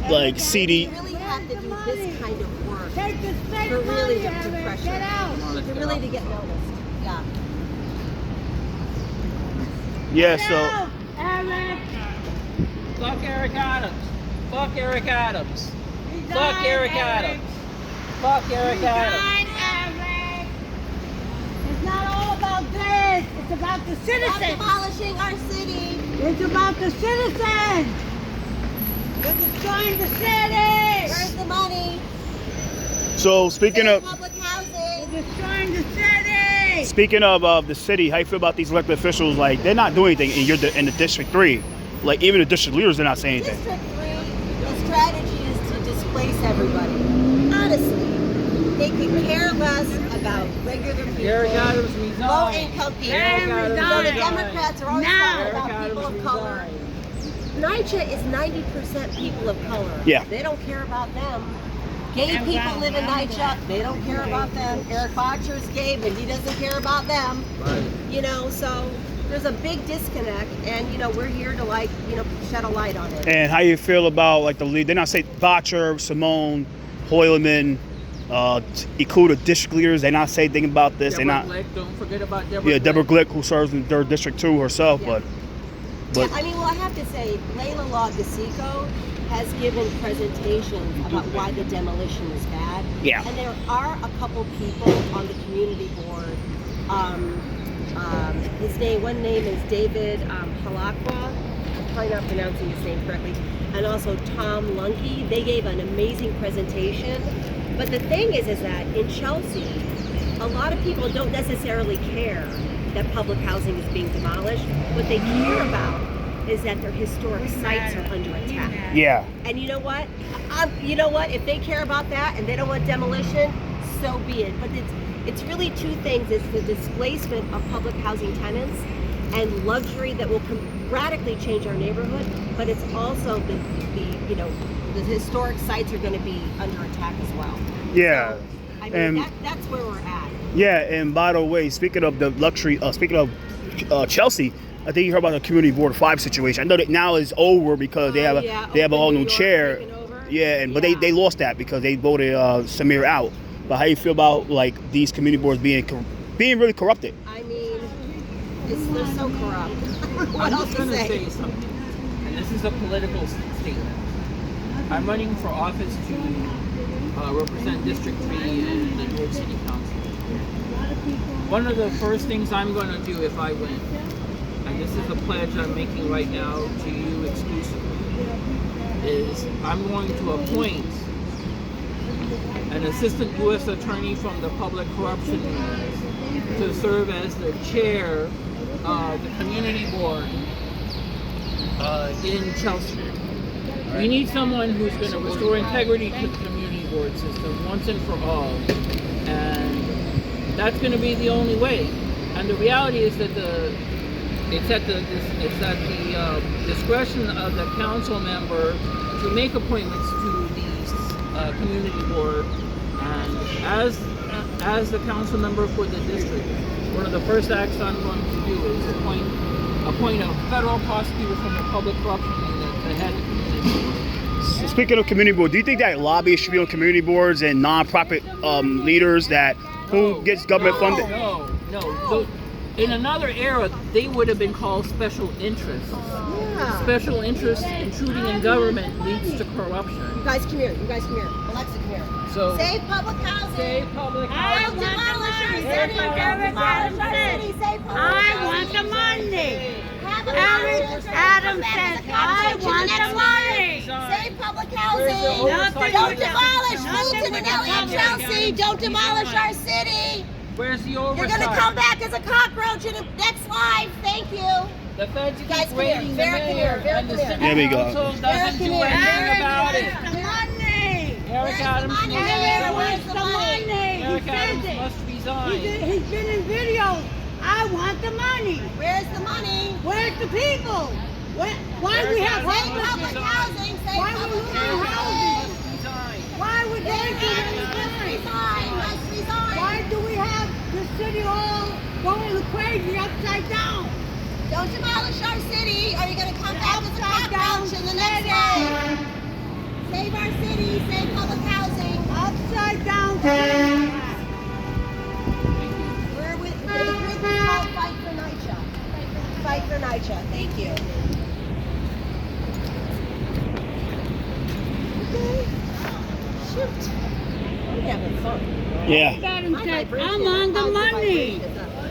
Like you CD. really have to do this kind of work Take the state for really money, to Eric. pressure, Get out! to really to get noticed. Yeah. Yeah. Get So. out, Eric! Fuck Eric Adams. Fuck Eric Adams. Resign, Fuck Eric Adams. Fuck Eric Adams. Resign, Eric! It's not all about this. It's about the Stop citizens. demolishing our city. It's about the citizens. You're destroying the city. Where's the money? So speaking Save of. public housing. You're destroying the city. Speaking of the city, how you feel about these elected officials? Like they're not doing anything, and you're in the District 3. Like even the district leaders, they're not saying anything. District 3, the strategy is to displace everybody. Honestly, they could care less about regular people, Eric Adams resign. low-income people. Eric Adams So the resign. Democrats are always Now. talking about people of color. NYcha is 90% people of color. Yeah. They don't care about them. Gay And people brown, live in brown, NYcha. brown. They don't care about them. Eric Bottcher's gay, but he doesn't care about them. Right. You know, so there's a big disconnect, and you know we're here to like shed a light on it. And how you feel about like the lead? They're not saying Botcher, Simone, Hoyleman, include the district leaders. They're not saying anything about this. They're Deborah not. Glick, don't forget about Deborah. Yeah, Deborah Glick. Glick, who serves in 3rd District too herself, Yeah. but Yeah, I mean, well, I have to say, Layla Lagasico has given presentations about why the demolition is bad. Yeah. And there are a couple people on the community board. One name is David Halakwa, probably not pronouncing his name correctly, and also Tom Lunke. They gave an amazing presentation. But the thing is that in Chelsea, a lot of people don't necessarily care that public housing is being demolished. What they care about is that their historic sites are under attack. Yeah. And you know what? If they care about that and they don't want demolition, so be it. But it's really two things. It's the displacement of public housing tenants and luxury that will radically change our neighborhood. But it's also the historic sites are going to be under attack as well. Yeah. So, I mean, And that's where we're at. yeah, and by the way, speaking of the luxury, speaking of Chelsea, I think you heard about the Community Board 5 situation. I know that now it's over because they have an all new chair. Yeah, but they lost that because they voted Samir out. But how you feel about like these community boards being really corrupted? I mean, they're so corrupt. What I'm else just to going to say? say something, and this is a political statement. I'm running for office to represent District 3 in the New York City Council. One of the first things I'm going to do if I win, and this is a pledge I'm making right now to you exclusively, is I'm going to appoint an assistant U.S. attorney from the Public Corruption Unit to serve as the chair of the community board in Chelsea. We need someone who's going to restore integrity to the community board system once and for all, and that's going to be the only way. And the reality is that it's at the discretion of the council member to make appointments to these community board. And as the council member for the district, one of the first acts I'm going to do is appoint a federal prosecutor from the Public Corruption Unit to head the community board. So speaking of community board, do you think that lobbyists should be on community boards and nonprofit leaders who gets government funded? No. So, in another era, they would have been called special interests. Yeah. Special interests intruding in government leads to corruption. You guys come here. Alexa, come here. So Save public housing. save public I housing. Don't demolish our want city. the money. Don't demolish our city. Save public I housing. want the money. Have a Eric conversation. Adam Come back said, to the I conversation want next the month. money. Save public Where's the housing. oversight? Don't demolish Nothing Fulton with and the Elliott public. Chelsea. Don't demolish our city. Where's the You're oversight? going to come back as a cockroach in the next life. Thank you. The feds You keep guys come raiding here. the Vera, come mayor, here. Vera, and the come here. city There we go. council Vera, doesn't come do here. anything Eric about it. wants the money. Eric Where's the Adams money? must Eric Where's wants the the money? money. He Eric says Adams it. must resign. He's been in videos. I want the money. Where's the money? Where's the people? Why we have Save homeless? public housing. Save Why we public losing housing. housing? Resign. Why would they do Must anything? resign. Must resign. Why do we have the city hall going crazy upside down? Don't demolish our city, or you're going to come back as a Upside down cockroach in the next city. day. Save our city. Save public housing. Upside down. We're with the group is called Fight for NYcha. Fight for NYcha. Thank you. Okay. Shoot. I'm having fun. Yeah. Adam said, I'm on the money.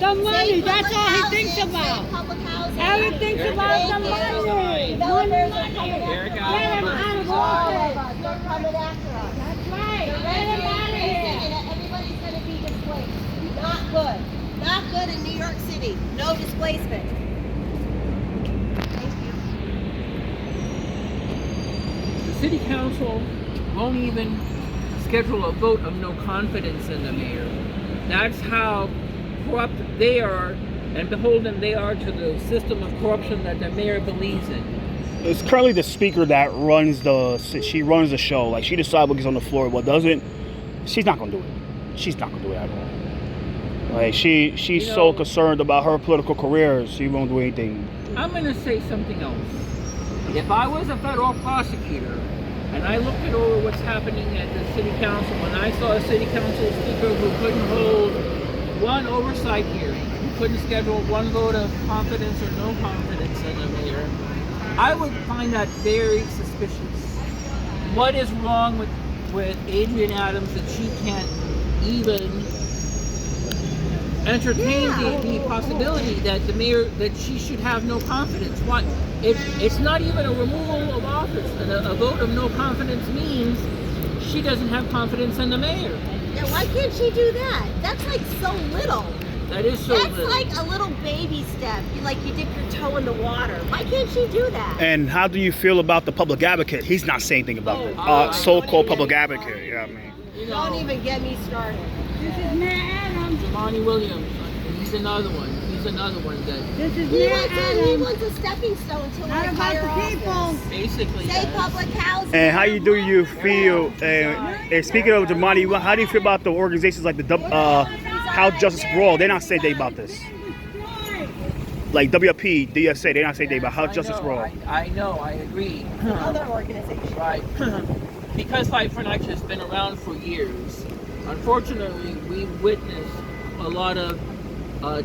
The money, Save that's public all he housing, thinks save about. public housing. Eric thinks about the Thank you. money. Developers Money, are coming money. Eric after Get him Adams. out of all of office. us. They're coming after us. That's right. Get him out of here. Everybody's going to be displaced. Not good. Not good in New York City. No displacement. Thank you. The city council won't even schedule a vote of no confidence in the mayor. That's how corrupt they are and beholden they are to the system of corruption that the mayor believes in. It's currently the speaker that runs the show. Like, she decides what gets on the floor, what doesn't. She's not gonna do it. She's not gonna do it at all. Like, she's so concerned about her political career, she won't do anything. I'm going to say something else. If I was a federal prosecutor and I looked at over what's happening at the city council, and I saw a city council speaker who couldn't hold one oversight hearing, who couldn't schedule one vote of confidence or no confidence in the mayor, I would find that very suspicious. What is wrong with Adrienne Adams that she can't even entertain Yeah. the possibility that the mayor, that she should have no confidence. Why? It's not even a removal of office. A vote of no confidence means she doesn't have confidence in the mayor. Yeah, why can't she do that? That's like so little. That is so That's little. like a little baby step. You dip your toe in the water. Why can't she do that? And how do you feel about the public advocate? He's not saying anything about it. So-called public advocate. Yeah, I mean. You know, Don't even get me started. This is Mayor Adams. Jamani Williams, he's another one. He's another one that This is He Mayor wants, he Adams. wants a stepping stone to Not like about higher the people. office. basically Say does. public housing. And how you feel? And speaking of Jamani, how do you feel about the organizations like the House Justice for All? They're not saying anything about this. Like WP, DSA, they're not saying anything about House Justice for All. I know, I agree. Other organizations. Right. Because Fight for NYcha has been around for years, unfortunately, we witnessed a lot of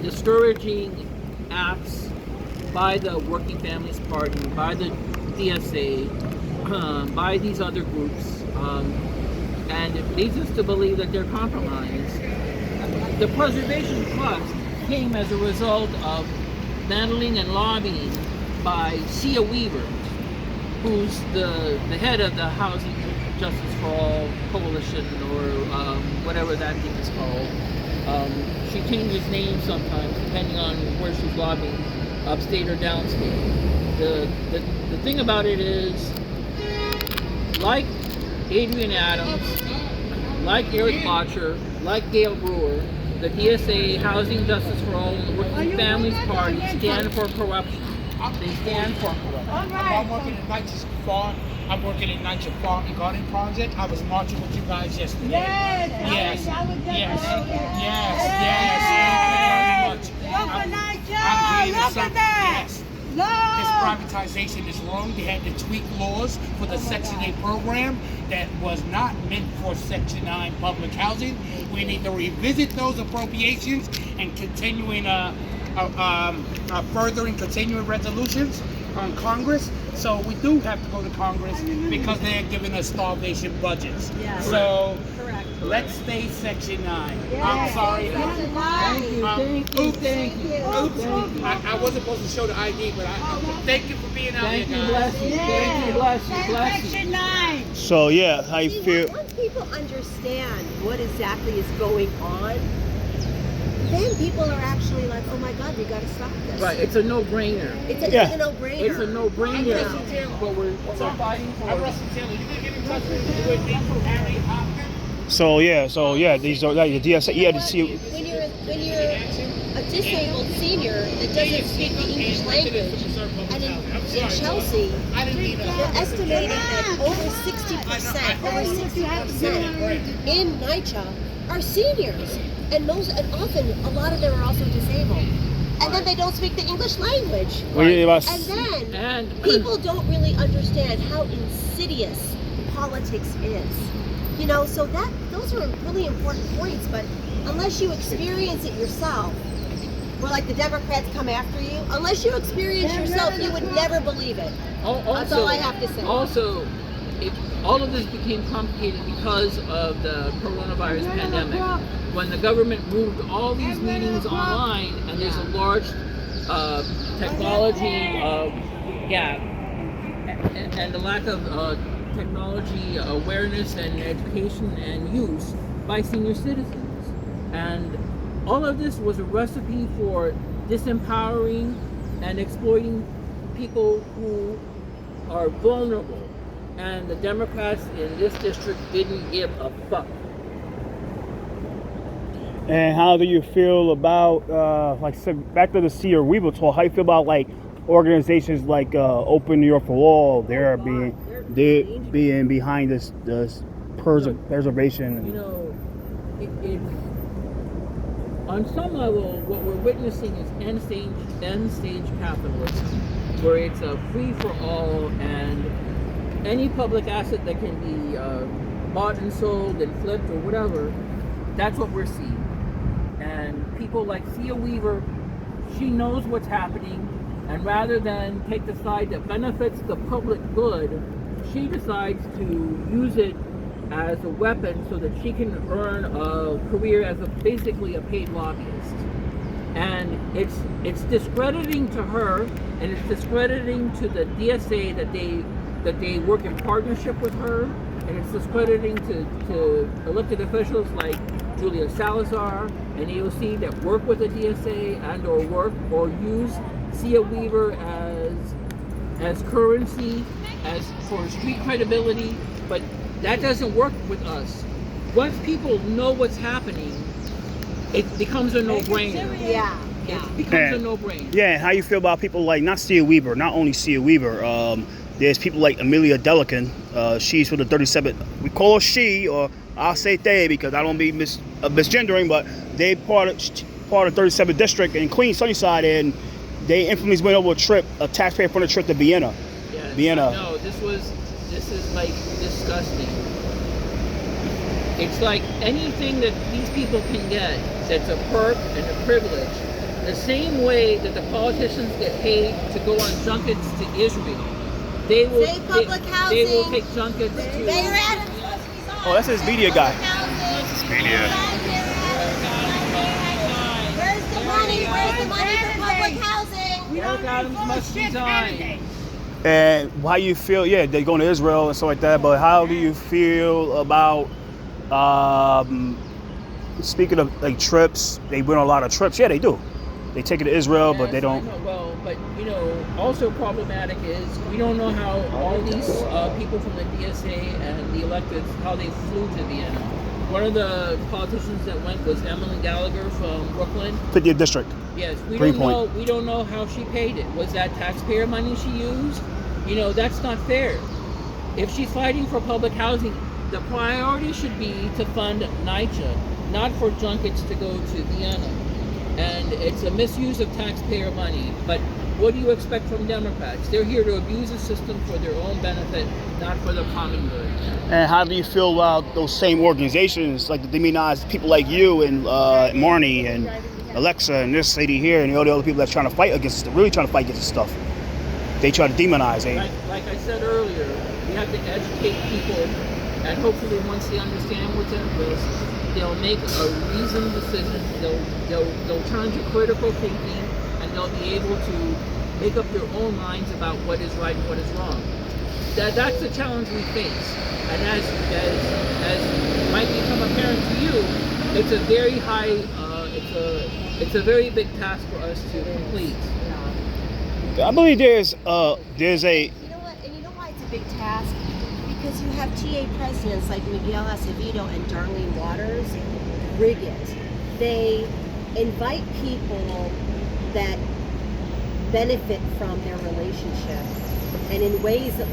discouraging acts by the Working Families Party, by the DSA, by these other groups, and it leads us to believe that they're compromised. The Preservation Trust came as a result of meddling and lobbying by Sia Weaver, who's the head of the Housing Justice for All Coalition, or whatever that thing is called. She changes names sometimes depending on where she's lobbying, upstate or downstate. The thing about it is, like Adrian Adams, like Eric Botcher, like Gail Brewer, the DSA, Housing Justice for All, and the Working Families Party stand for corruption. They stand for corruption. I'm working in NYCha's farm. I'm working in NYCha Farm and Garden Project. I was marching with you guys yesterday. Yes, I was there. Yes. Look at NYCha. I'm here to Look serve- at that. yes. Look. This privatization is wrong. They had to tweak laws for the Section 8 program that was not meant for Section 9 public housing. We need to revisit those appropriations and furthering continuing resolutions on Congress. So we do have to go to Congress because they're giving us starvation budgets. Yeah. So Correct. let's stay Section 9. Yeah. I'm sorry. Thank you. I wasn't supposed to show the ID, but thank you for being out Thank here, you, guys. bless you. Thank you, bless you. Section 9. So yeah, how you See, feel? once people understand what exactly is going on, then people are actually like, oh my God, we got to stop this. Right, it's a no-brainer. It's a no-brainer. It's a no-brainer. I'm Russell Taylor. But we're fighting for I'm it. Russell Taylor. You can get in touch with me, Harry Hopkins. So yeah, these are like the DSA. Yeah, to see. When you're a disabled senior that doesn't speak the English language, and in Chelsea, they're estimating that over 60% in NYCha are seniors, and often a lot of them are also disabled, and then they don't speak the English language, and then people don't really understand how insidious politics is. So those are really important points, but unless you experience it yourself, or like the Democrats come after you, unless you experience yourself, you would never believe it. That's all I have to say. Also, all of this became complicated because of the coronavirus pandemic. When the government moved all these meetings online, and there's a large technology gap, and the lack of technology awareness and education and use by senior citizens. And all of this was a recipe for disempowering and exploiting people who are vulnerable. And the Democrats in this district didn't give a fuck. And how do you feel about back to the Sia Weaver talk? How you feel about like organizations like Open New York for All? They're being behind this preservation. On some level, what we're witnessing is end stage capitalism, where it's a free for all, and any public asset that can be bought and sold and flipped or whatever, that's what we're seeing. And people like Sia Weaver, she knows what's happening, and rather than take the side that benefits the public good, she decides to use it as a weapon so that she can earn a career as basically a paid lobbyist. And it's discrediting to her, and it's discrediting to the DSA that they work in partnership with her, and it's discrediting to elected officials like Julia Salazar and AOC that work with the DSA and or use Sia Weaver as currency, as for street credibility, but that doesn't work with us. Once people know what's happening, it becomes a no-brainer. Yeah. It becomes a no-brainer. Yeah, and how you feel about people like, not Sia Weaver, not only Sia Weaver, there's people like Amelia Delican, she's for the 37, we call her she, or I'll say they because I don't be misgendering, but they part of 37th District in Queens, Sunnyside, and they infamous went over a taxpayer-funded trip to Vienna. Yeah, Vienna. No, this is like disgusting. It's like anything that these people can get that's a perk and a privilege. The same way that the politicians get paid to go on junkets to Israel, they will Say public housing. They will take junkets to. Mayor Adams. Oh, that's his media guy. Media. Where's the money? Where's the money for public housing? Eric Adams must resign. And how you feel? Yeah, they're going to Israel and stuff like that. But how do you feel about? Speaking of like trips, they went on a lot of trips. Yeah, they do. They take it to Israel, but they don't. Well, but also problematic is we don't know how all these people from the DSA and the electeds, how they flew to Vienna. One of the politicians that went was Emily Gallagher from Brooklyn. 50th District. Yes, we don't know how she paid it. Was that taxpayer money she used? That's not fair. If she's fighting for public housing, the priority should be to fund NYcha, not for junkets to go to Vienna. And it's a misuse of taxpayer money. But what do you expect from Democrats? They're here to abuse the system for their own benefit, not for the common good. And how do you feel about those same organizations, like the demonized people like you and Marnie and Alexa and this lady here and all the other people that's trying to fight against, really trying to fight against this stuff? They try to demonize it. Like I said earlier, we have to educate people, and hopefully once they understand what's at risk, they'll make a reasoned decision. They'll turn to critical thinking, and they'll be able to make up their own minds about what is right and what is wrong. That's the challenge we face. And as might become apparent to you, it's a very high, it's a very big task for us to complete. I believe there's a. You know what? And you know why it's a big task? Because you have TA presidents like Miguel Acevedo and Darlene Waters rig it. They invite people that benefit from their relationship, and in ways that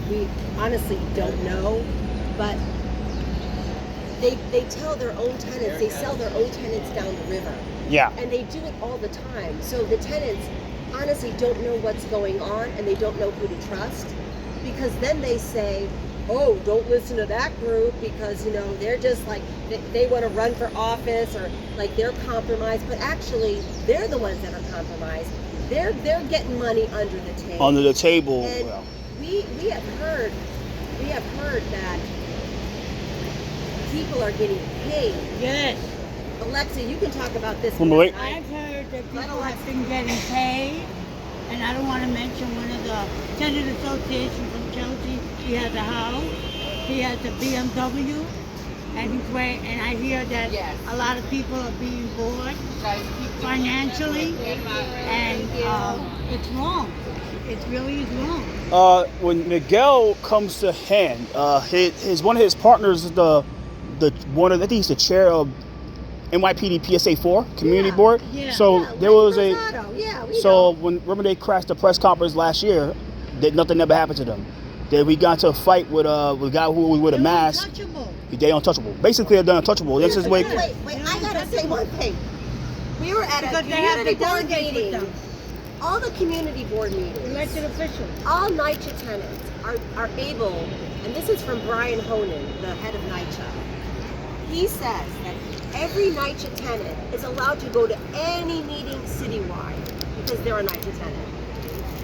we honestly don't know, but they tell their own tenants, they sell their own tenants down the river. Yeah. And they do it all the time. So the tenants honestly don't know what's going on, and they don't know who to trust, because then they say, oh, don't listen to that group because they're just like they want to run for office, or like they're compromised, but actually they're the ones that are compromised. They're getting money under the table. Under the table. And we have heard that people are getting paid. Yes. Alexa, you can talk about this. Wait. I've heard that people have been getting paid, and I don't want to mention one of the tenant associations from Chelsea. He has a house, he has a BMW, and I hear that a lot of people are being bored financially, and it's wrong. It really is wrong. When Miguel comes to hand, one of his partners is I think he's the chair of NYPD PSA 4 community board. Yeah. So there was remember they crashed the press conference last year, that nothing ever happened to them. Then we got into a fight with a guy who was with a mask. They untouchable. Basically, they're untouchable. This is wait, I gotta say one thing. We were at a community board meeting. All the community board meetings, Elected officials. all NYcha tenants are able, and this is from Brian Honan, the head of NYcha. He says that every NYcha tenant is allowed to go to any meeting citywide because they're a NYcha tenant.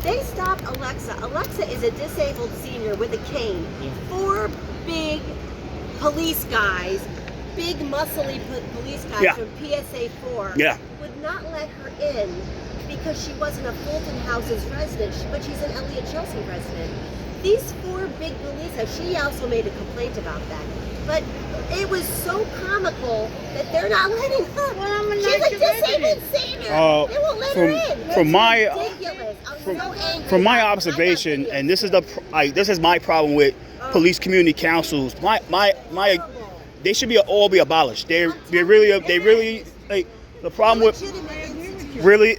They stopped Alexa. Alexa is a disabled senior with a cane. 4 big police guys, big muscly police guys Yeah. from PSA 4 Yeah. would not let her in because she wasn't a Fulton Houses resident, but she's an Elliott Chelsea resident. These 4 big police guys, she also made a complaint about that. But it was so comical that they're not letting her. Well, I'm a She's a NYcha disabled resident. senior. Uh, They won't let her in. from It's my ridiculous. I'm so angry. from my I got observation, videos. and this is this is my problem with police community councils. My they should all be abolished. They really like the problem with really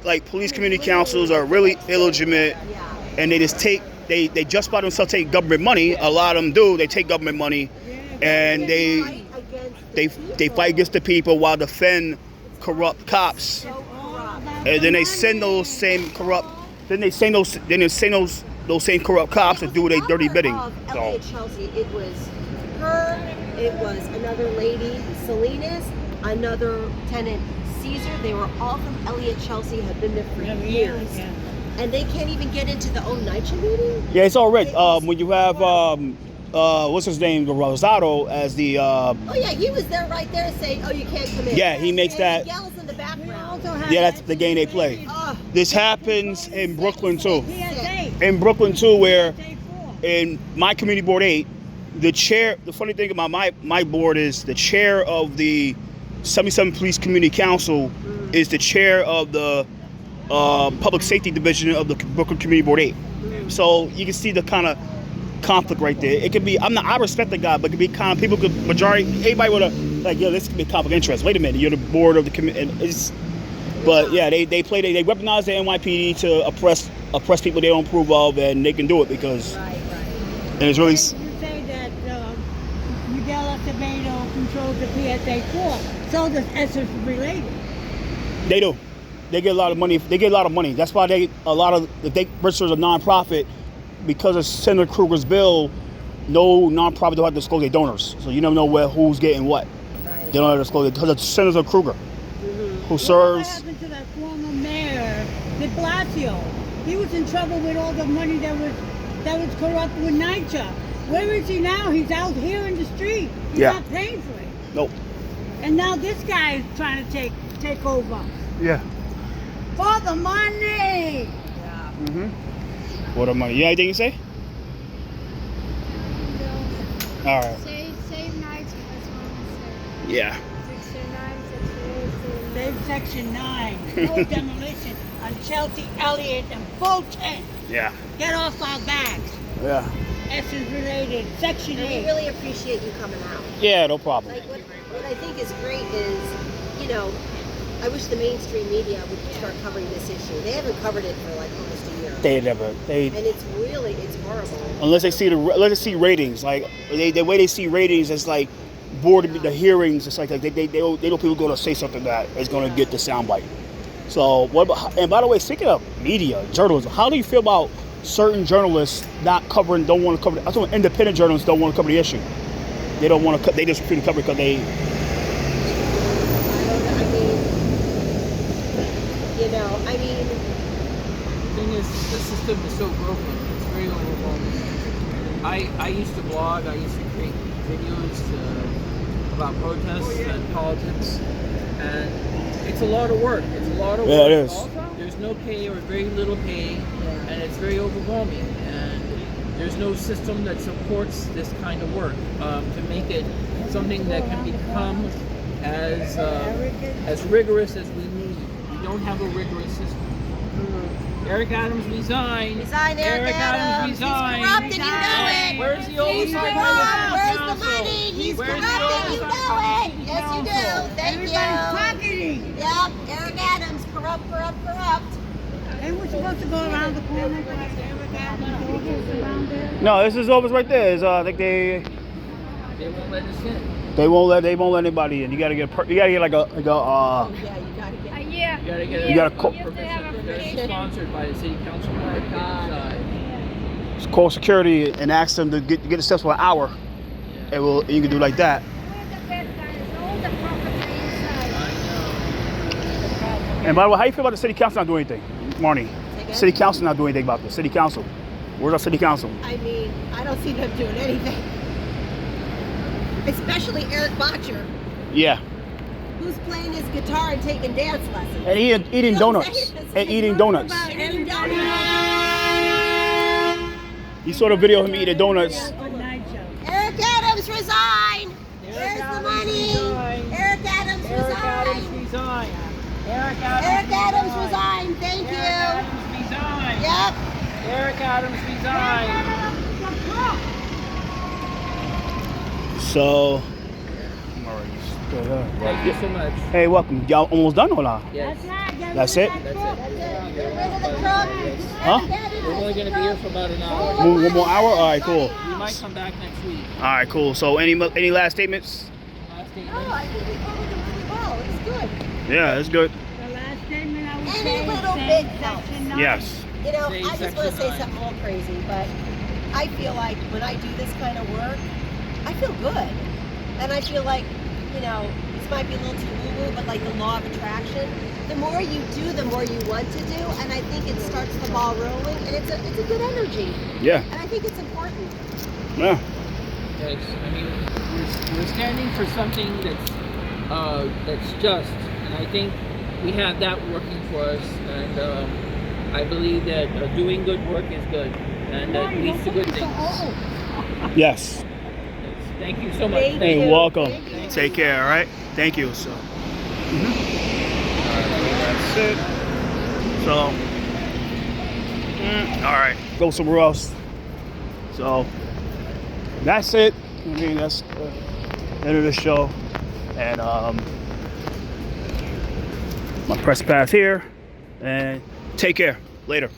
like police community councils are really illegitimate, and they just they just by themselves take government money. A lot of them do. They take government money, and they fight against the people while defend corrupt cops, and then they send those same corrupt. Then they send those same corrupt cops to do their dirty bidding. So. Elliott Chelsea, it was her, it was another lady, Salinas, another tenant, Caesar. They were all from Elliott Chelsea, have been there for years. Yeah. And they can't even get into the NYcha meeting? Yeah, it's all right. When you have what's his name, Rosado as the Oh yeah, he was there right there saying, oh, you can't come in. Yeah, he makes And that- he yells in the background. that's the game they play. Oh, This happens in Brooklyn too. PSA. In Brooklyn too, where PSA 4. in my community board 8, the chair. The funny thing about my board is the chair of the 77 Police Community Council is the chair of the Public Safety Division of the Brooklyn Community Board 8. So you can see the kind of conflict right there. It could be I respect the guy, but it could be kind of people could everybody would have like, yo, this could be a conflict of interest. Wait a minute, you're the board of the committee. But yeah, they weaponize the NYPD to oppress people they don't approve of, and they can do it because right. and it's really You say that Miguel Acevedo controls the PSA 4, so does Essence related. they do. They get a lot of money. That's why if they register as a nonprofit, because of Senator Kruger's bill, no nonprofit don't have to disclose their donors. So you never know who's getting what. Right. They don't have to disclose it because of Senator Kruger, who serves. What happened to that former mayor, de Blasio? He was in trouble with all the money that was corrupt with NYcha. Where is he now? He's out here in the street. He's Yeah. not paying for it. Nope. And now this guy is trying to take over. Yeah. For the money! What a money. You got anything to say? All right. Save nights as well. Yeah. Save Section 9. No demolition on Chelsea, Elliott, and Fulton. Yeah. Get off our backs. Yeah. Essence related. Section And we 8. really appreciate you coming out. Yeah. No problem. Like what I think is great is, I wish the mainstream media would start covering this issue. They haven't covered it for like almost a year. They And it's horrible. unless they see ratings, like the way they see ratings, it's like board the hearings. It's like they know people going to say something that is going to get the soundbite. So what about? And by the way, speaking of media, journalism, how do you feel about certain journalists don't want to cover? I think independent journalists don't want to cover the issue. They don't want to. They just refuse to cover it because they. The thing is, the system is so broken. It's very overwhelming. I used to blog. I used to create videos about protests and politics, and it's a lot of work. It's a lot of work. Yeah, it is. There's no pay or very little pay, and it's very overwhelming. And there's no system that supports this kind of work to make it something that can become as rigorous as we need. We don't have a rigorous system. Eric Adams resigned. Resign, Eric Adams. Resign. He's corrupt and you know it. Where's the He's oversight? corrupt. Where's the Council? money? He's Where's corrupt the and you know oversight? it. Yes, you do. Thank Everybody's you. pocketing. Yep, Eric Adams, corrupt. They were supposed to go around the corner like Eric Adams' office around there. No, this is office right there. It's, I think they won't let us in. They won't let anybody in. You gotta get like a Yeah, you gotta get. Yeah. You gotta get You gotta You have to have a It's permission. sponsored by the city council. call security and ask them to get the steps for an hour. And you can do like that. And by the way, how you feel about the city council not doing anything, Marnie? again? City council not doing anything about this. City council. Where's our city council? I mean, I don't see them doing anything. especially Eric Botcher, Yeah. who's playing his guitar and taking dance lessons. And eating You know what I'm donuts. saying? And eating donuts. And eating donuts. You saw the video of him eating donuts. Eric Adams, resign! Where's the money? Eric Adams, resign! Eric Adams, resign! Thank you! Resign. Yep. Eric Adams resign. So, Thank you so much. hey, welcome. Y'all almost done or not? Yes. That's it? Get rid of the truck. Huh? We're only going to be here for about an hour. One more hour? All right, cool. We might come back next week. All right, cool. So, any last statements? Last No, statement. I think we covered it really well. It's good. Yeah, it's good. The last statement I would Any say is little same bit helps. section 9. Yes. You know, Same I just want to section say nine. something a little crazy, but I feel like when I do this kind of work, I feel good. And I feel like, you know, this might be a little too woo-woo, but like the law of attraction, the more you do, the more you want to do, and I think it starts the ball rolling, and it's a good energy, Yeah. and I think it's important. Yeah. Yes. I mean, we're standing for something that's just, and I think we have that working for us, and I believe that doing good work is good, and that leads to good things. Yes. Thank you so much. Thank Hey, you. welcome. Thank you. Take care, all right? Thank you. So, that's it. So, all right, go somewhere else. So, that's it. I mean, that's the end of the show. And my press pass here. And take care. Later.